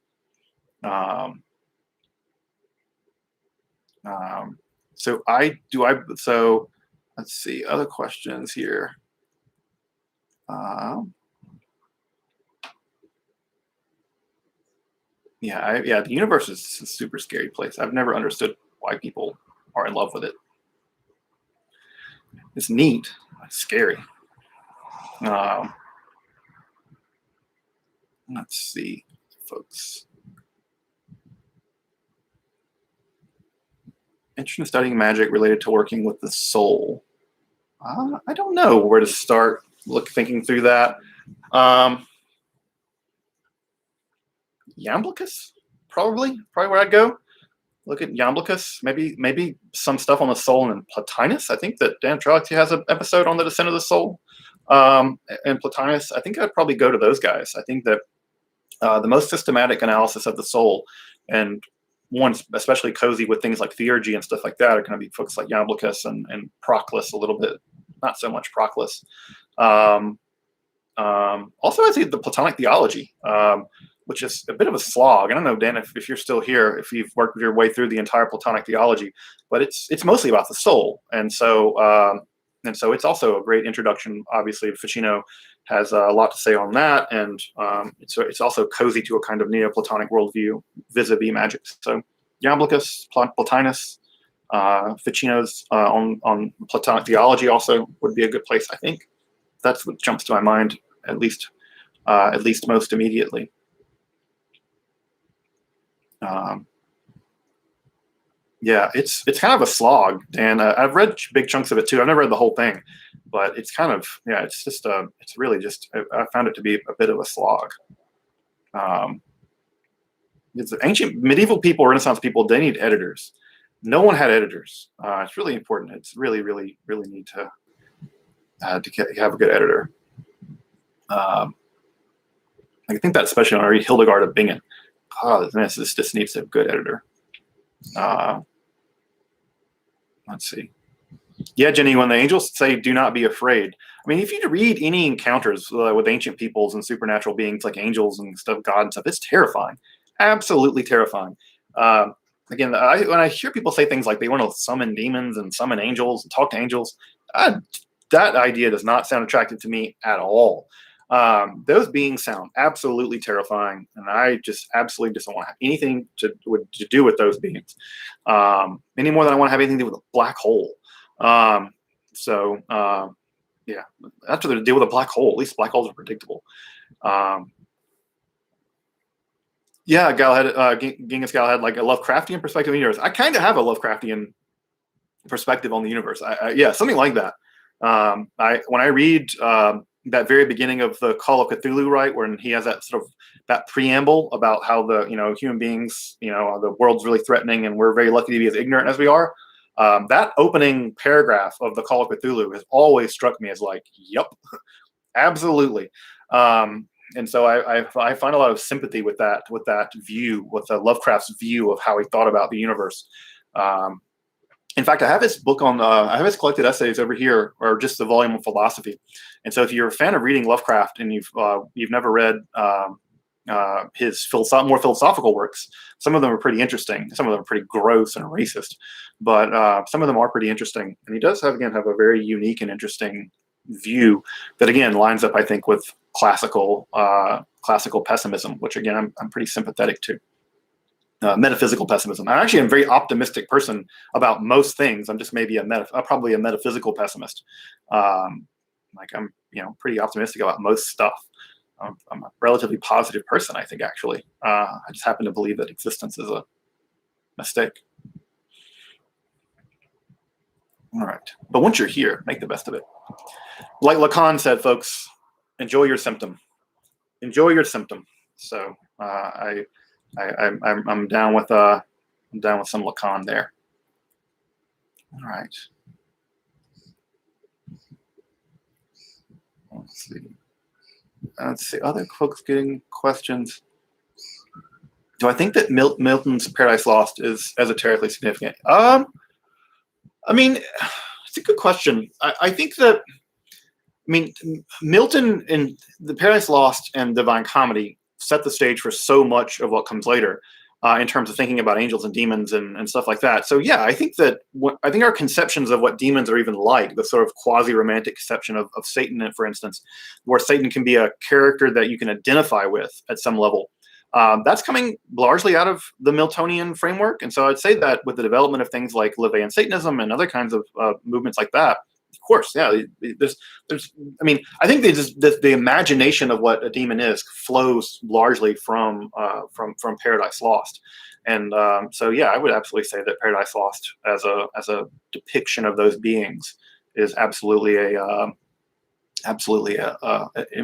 So let's see, other questions here. The universe is a super scary place. I've never understood why people are in love with it. It's neat, it's scary. Let's see, folks. Interested in studying magic related to working with the soul. I don't know where to start thinking through that. Iamblichus, probably where I'd go. Look at Iamblichus, maybe some stuff on the soul and Plotinus. I think that Dan Trellick has an episode on the descent of the soul. And Plotinus, I think I'd probably go to those guys. I think that the most systematic analysis of the soul, and one especially cozy with things like theurgy and stuff like that, are going to be folks like Iamblichus and Proclus a little bit, not so much Proclus. Also, I see the Platonic theology, which is a bit of a slog. I don't know, Dan, if you're still here, if you've worked your way through the entire Platonic theology, but it's mostly about the soul, and so it's also a great introduction. Obviously, Ficino has a lot to say on that, and it's also cozy to a kind of Neoplatonic worldview vis-a-vis magic. So Iamblichus, Plotinus, Ficino's on Platonic theology also would be a good place. I think that's what jumps to my mind at least most immediately. It's kind of a slog, and I've read big chunks of it too. I've never read the whole thing, but it's kind of it's really just I found it to be a bit of a slog. It's ancient medieval people, Renaissance people, they need editors. No one had editors. It's really important. It's really need to have a good editor. I think that especially when I read Hildegard of Bingen. Oh, this just needs a good editor. Let's see. Yeah, Jenny, when the angels say, do not be afraid. I mean, if you read any encounters with ancient peoples and supernatural beings like angels and stuff, God and stuff, it's terrifying. Absolutely terrifying. Again, when I hear people say things like they want to summon demons and summon angels and talk to angels, that idea does not sound attractive to me at all. Those beings sound absolutely terrifying, and I just absolutely don't want to have anything to do with those beings, any more than I want to have anything to do with a black hole. After the deal with a black hole, at least black holes are predictable. Genghis Galahad, like a Lovecraftian perspective on the universe. I kind of have a Lovecraftian perspective on the universe. Something like that. When I read that very beginning of the Call of Cthulhu, right, when he has that sort of that preamble about how the human beings, the world's really threatening, and we're very lucky to be as ignorant as we are. That opening paragraph of the Call of Cthulhu has always struck me as like, yep, absolutely. And so I find a lot of sympathy with that view, with Lovecraft's view of how he thought about the universe. In fact, I have his book I have his collected essays over here, or just the volume of philosophy. And so if you're a fan of reading Lovecraft and you've never read his more philosophical works, some of them are pretty interesting. Some of them are pretty gross and racist, but some of them are pretty interesting. And he does have a very unique and interesting view that again lines up, I think, with classical pessimism, which again I'm pretty sympathetic to. Metaphysical pessimism. I actually am a very optimistic person about most things. I'm just maybe probably a metaphysical pessimist. I'm pretty optimistic about most stuff. I'm a relatively positive person, I think, actually. I just happen to believe that existence is a mistake. All right. But once you're here, make the best of it. Like Lacan said, folks, enjoy your symptom. Enjoy your symptom. So I'm down with some Lacan there. All right. Let's see. Other folks getting questions. Do I think that Milton's Paradise Lost is esoterically significant? I mean, it's a good question. I think that, I mean, Milton in the Paradise Lost and Divine Comedy set the stage for so much of what comes later, in terms of thinking about angels and demons and stuff like that. So yeah, I think that I think our conceptions of what demons are even like, the sort of quasi-romantic conception of Satan, for instance, where Satan can be a character that you can identify with at some level. That's coming largely out of the Miltonian framework. And so I'd say that with the development of things like LaVeyan Satanism and other kinds of movements like that, of course, yeah, I mean, I think the imagination of what a demon is flows largely from Paradise Lost. And so, yeah, I would absolutely say that Paradise Lost as a depiction of those beings is absolutely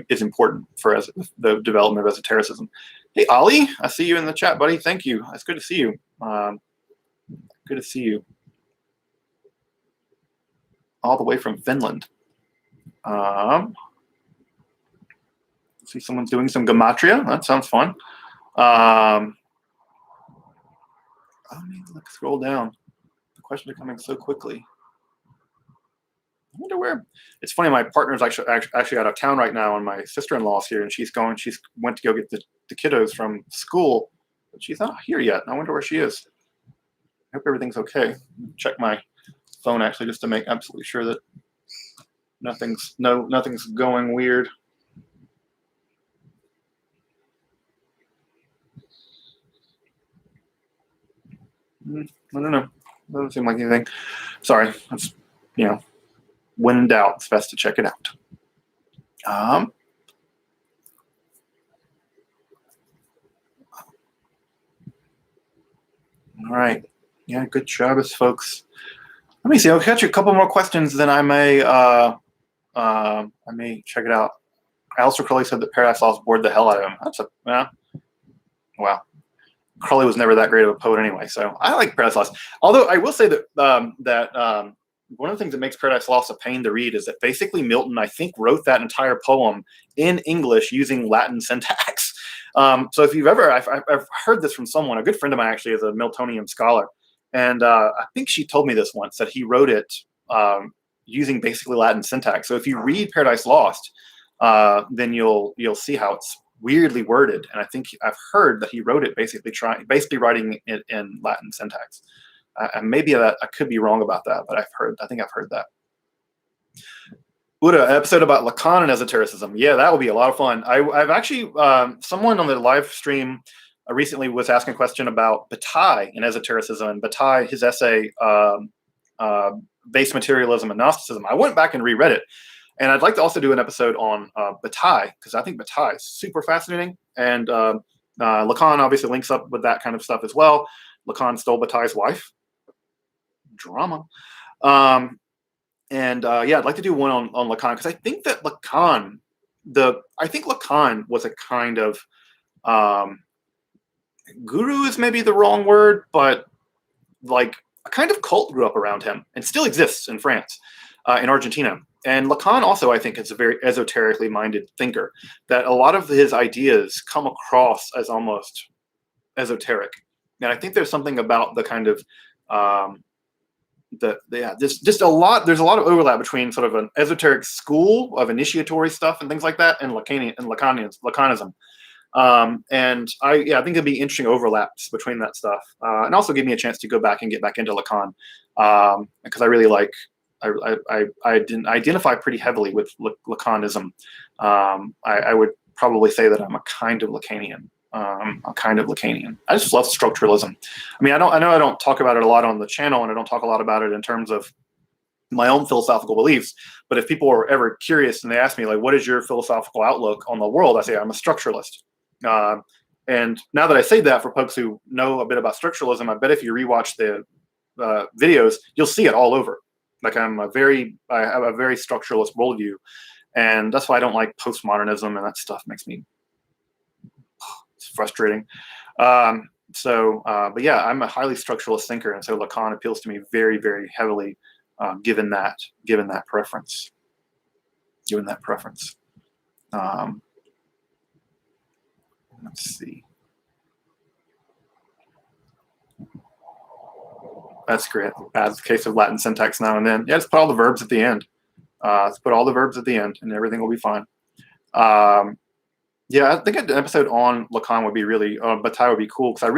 is important for the development of esotericism. Hey, Ollie, I see you in the chat, buddy. Thank you. It's good to see you. Good to see you. All the way from Finland. See someone's doing some gematria. That sounds fun. Let me scroll down. The questions are coming so quickly. I wonder where. It's funny. My partner's actually out of town right now, and my sister-in-law's here, and she went to go get the kiddos from school, but she's not here yet. I wonder where she is. I hope everything's okay. Check my phone actually just to make absolutely sure that nothing's going weird. I don't know. Doesn't seem like anything. Sorry. That's, when in doubt, it's best to check it out. All right. Yeah, good Shabbos, folks. Let me see. I'll catch a couple more questions, then I may check it out. Alistair Crowley said that Paradise Lost bored the hell out of him. Wow. Crowley was never that great of a poet anyway, so I like Paradise Lost. Although I will say that one of the things that makes Paradise Lost a pain to read is that basically Milton, I think, wrote that entire poem in English using Latin syntax. So if you've ever, I've heard this from someone, a good friend of mine actually is a Miltonian scholar, and I think she told me this once, that he wrote it using basically Latin syntax. So if you read Paradise Lost, then you'll see how it's weirdly worded, and I think I've heard that he wrote it basically writing it in Latin syntax. Maybe I could be wrong about that, but I think I've heard that. Uda, episode about Lacan and esotericism. Yeah, that would be a lot of fun. I've actually, someone on the live stream recently was asking a question about Bataille and esotericism, and Bataille, his essay, Base Materialism and Gnosticism. I went back and reread it. And I'd like to also do an episode on Bataille, because I think Bataille is super fascinating. And Lacan obviously links up with that kind of stuff as well. Lacan stole Bataille's wife. Drama. Yeah, I'd like to do one on Lacan, because I think that Lacan was a kind of guru is maybe the wrong word, but like a kind of cult grew up around him and still exists in France, in Argentina. And Lacan also, I think, is a very esoterically minded thinker, that a lot of his ideas come across as almost esoteric. And I think there's something about the kind of there's a lot of overlap between sort of an esoteric school of initiatory stuff and things like that and Lacanism. And I think it'd be interesting overlaps between that stuff, and also give me a chance to go back and get back into Lacan, because I really like. I identify pretty heavily with Lacanism. I would probably say that I'm a kind of Lacanian. I just love structuralism. I mean, I know I don't talk about it a lot on the channel, and I don't talk a lot about it in terms of my own philosophical beliefs. But if people are ever curious and they ask me, like, what is your philosophical outlook on the world? I say I'm a structuralist. And now that I say that, for folks who know a bit about structuralism, I bet if you rewatch the videos, you'll see it all over. Like I have a very structuralist worldview, and that's why I don't like postmodernism, and that stuff makes me it's frustrating. But yeah, I'm a highly structuralist thinker, and so Lacan appeals to me very, very heavily, given that preference. Let's see. That's great. Bad case of Latin syntax now and then. Yeah, just put all the verbs at the end. Let's put all the verbs at the end, and everything will be fine. Yeah, I think an episode on Lacan would be really, Bataille would be cool, because I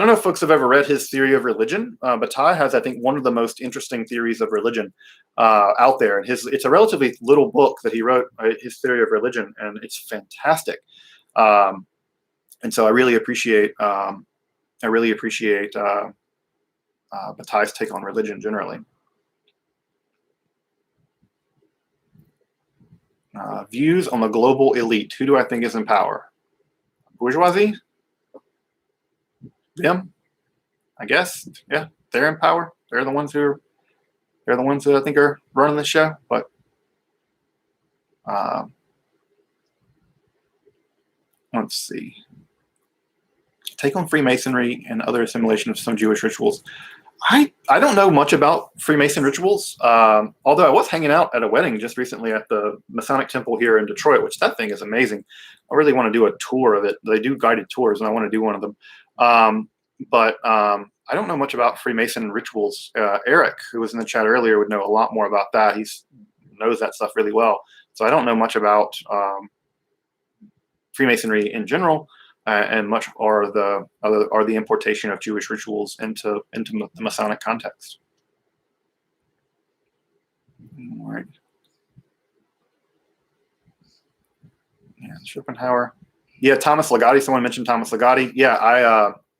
don't know if folks have ever read his theory of religion. Bataille has, I think, one of the most interesting theories of religion out there. And it's a relatively little book that he wrote, his theory of religion, and it's fantastic. And so I really appreciate Bataille's take on religion generally. Views on the global elite. Who do I think is in power? Bourgeoisie? Them? I guess. Yeah, they're in power. They're the ones who I think are running the show. But let's see. Take on Freemasonry and other assimilation of some Jewish rituals. I don't know much about Freemason rituals, although I was hanging out at a wedding just recently at the Masonic Temple here in Detroit, which that thing is amazing. I really want to do a tour of it. They do guided tours, and I want to do one of them. But I don't know much about Freemason rituals. Eric, who was in the chat earlier, would know a lot more about that. He knows that stuff really well. So I don't know much about Freemasonry in general. And much are the importation of Jewish rituals into the Masonic context. All right. Yeah, Schopenhauer. Yeah, Thomas Ligotti. Someone mentioned Thomas Ligotti. Yeah,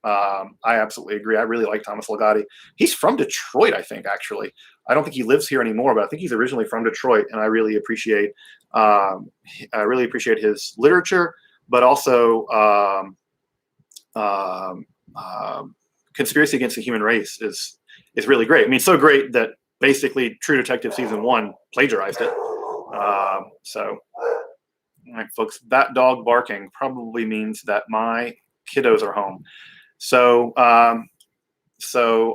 I absolutely agree. I really like Thomas Ligotti. He's from Detroit, I think. Actually, I don't think he lives here anymore, but I think he's originally from Detroit, and I really appreciate his literature. But also, Conspiracy Against the Human Race is really great. I mean, so great that basically True Detective season 1 plagiarized it. So, all right, folks, that dog barking probably means that my kiddos are home. So, so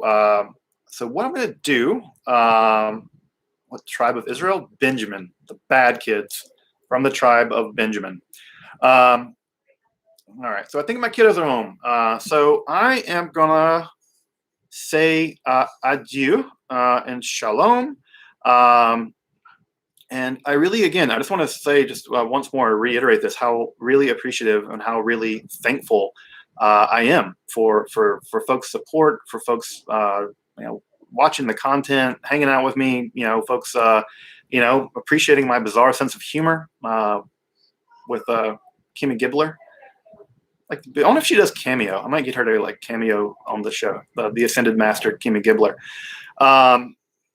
what I'm going to do? What tribe of Israel? Benjamin, the bad kids from the tribe of Benjamin. All right, so I think my kiddos are home. So I am gonna say adieu and shalom. And I really, again, I just want to say just once more, reiterate this, how really appreciative and how really thankful I am for folks' support, for folks, watching the content, hanging out with me, folks, appreciating my bizarre sense of humor with Kimmy Gibbler. I don't know if she does cameo. I might get her to cameo on the show, the Ascended Master, Kimmy Gibbler.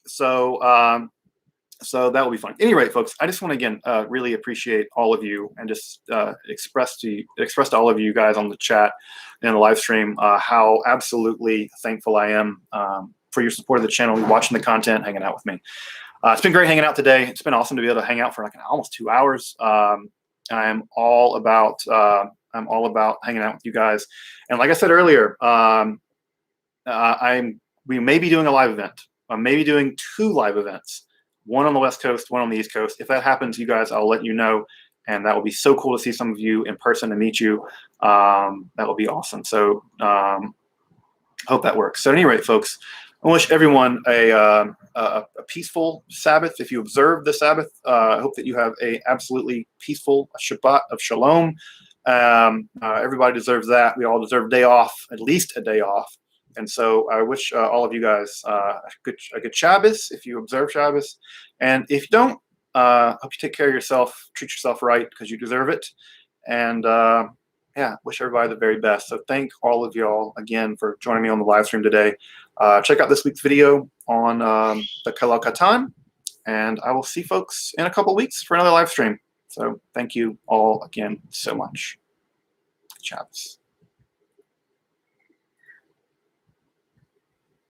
So that will be fun. Anyway, folks, I just want to again really appreciate all of you and just express to all of you guys on the chat and the live stream how absolutely thankful I am for your support of the channel, watching the content, hanging out with me. It's been great hanging out today. It's been awesome to be able to hang out for almost 2 hours. I'm all about hanging out with you guys. And like I said earlier, we may be doing a live event. I may be doing 2 live events, one on the West Coast, one on the East Coast. If that happens, you guys, I'll let you know. And that will be so cool to see some of you in person and meet you. That will be awesome. So hope that works. So at any rate, folks, I wish everyone a peaceful Sabbath. If you observe the Sabbath, I hope that you have a absolutely peaceful Shabbat of Shalom. Everybody deserves that. We all deserve a day off, at least a day off. And so I wish all of you guys a good Shabbos if you observe Shabbos. And if you don't, hope you take care of yourself, treat yourself right because you deserve it. And wish everybody the very best. So thank all of y'all again for joining me on the live stream today. Check out this week's video on the Kalal Katan. And I will see folks in a couple weeks for another live stream. So thank you all again so much. Shabbos.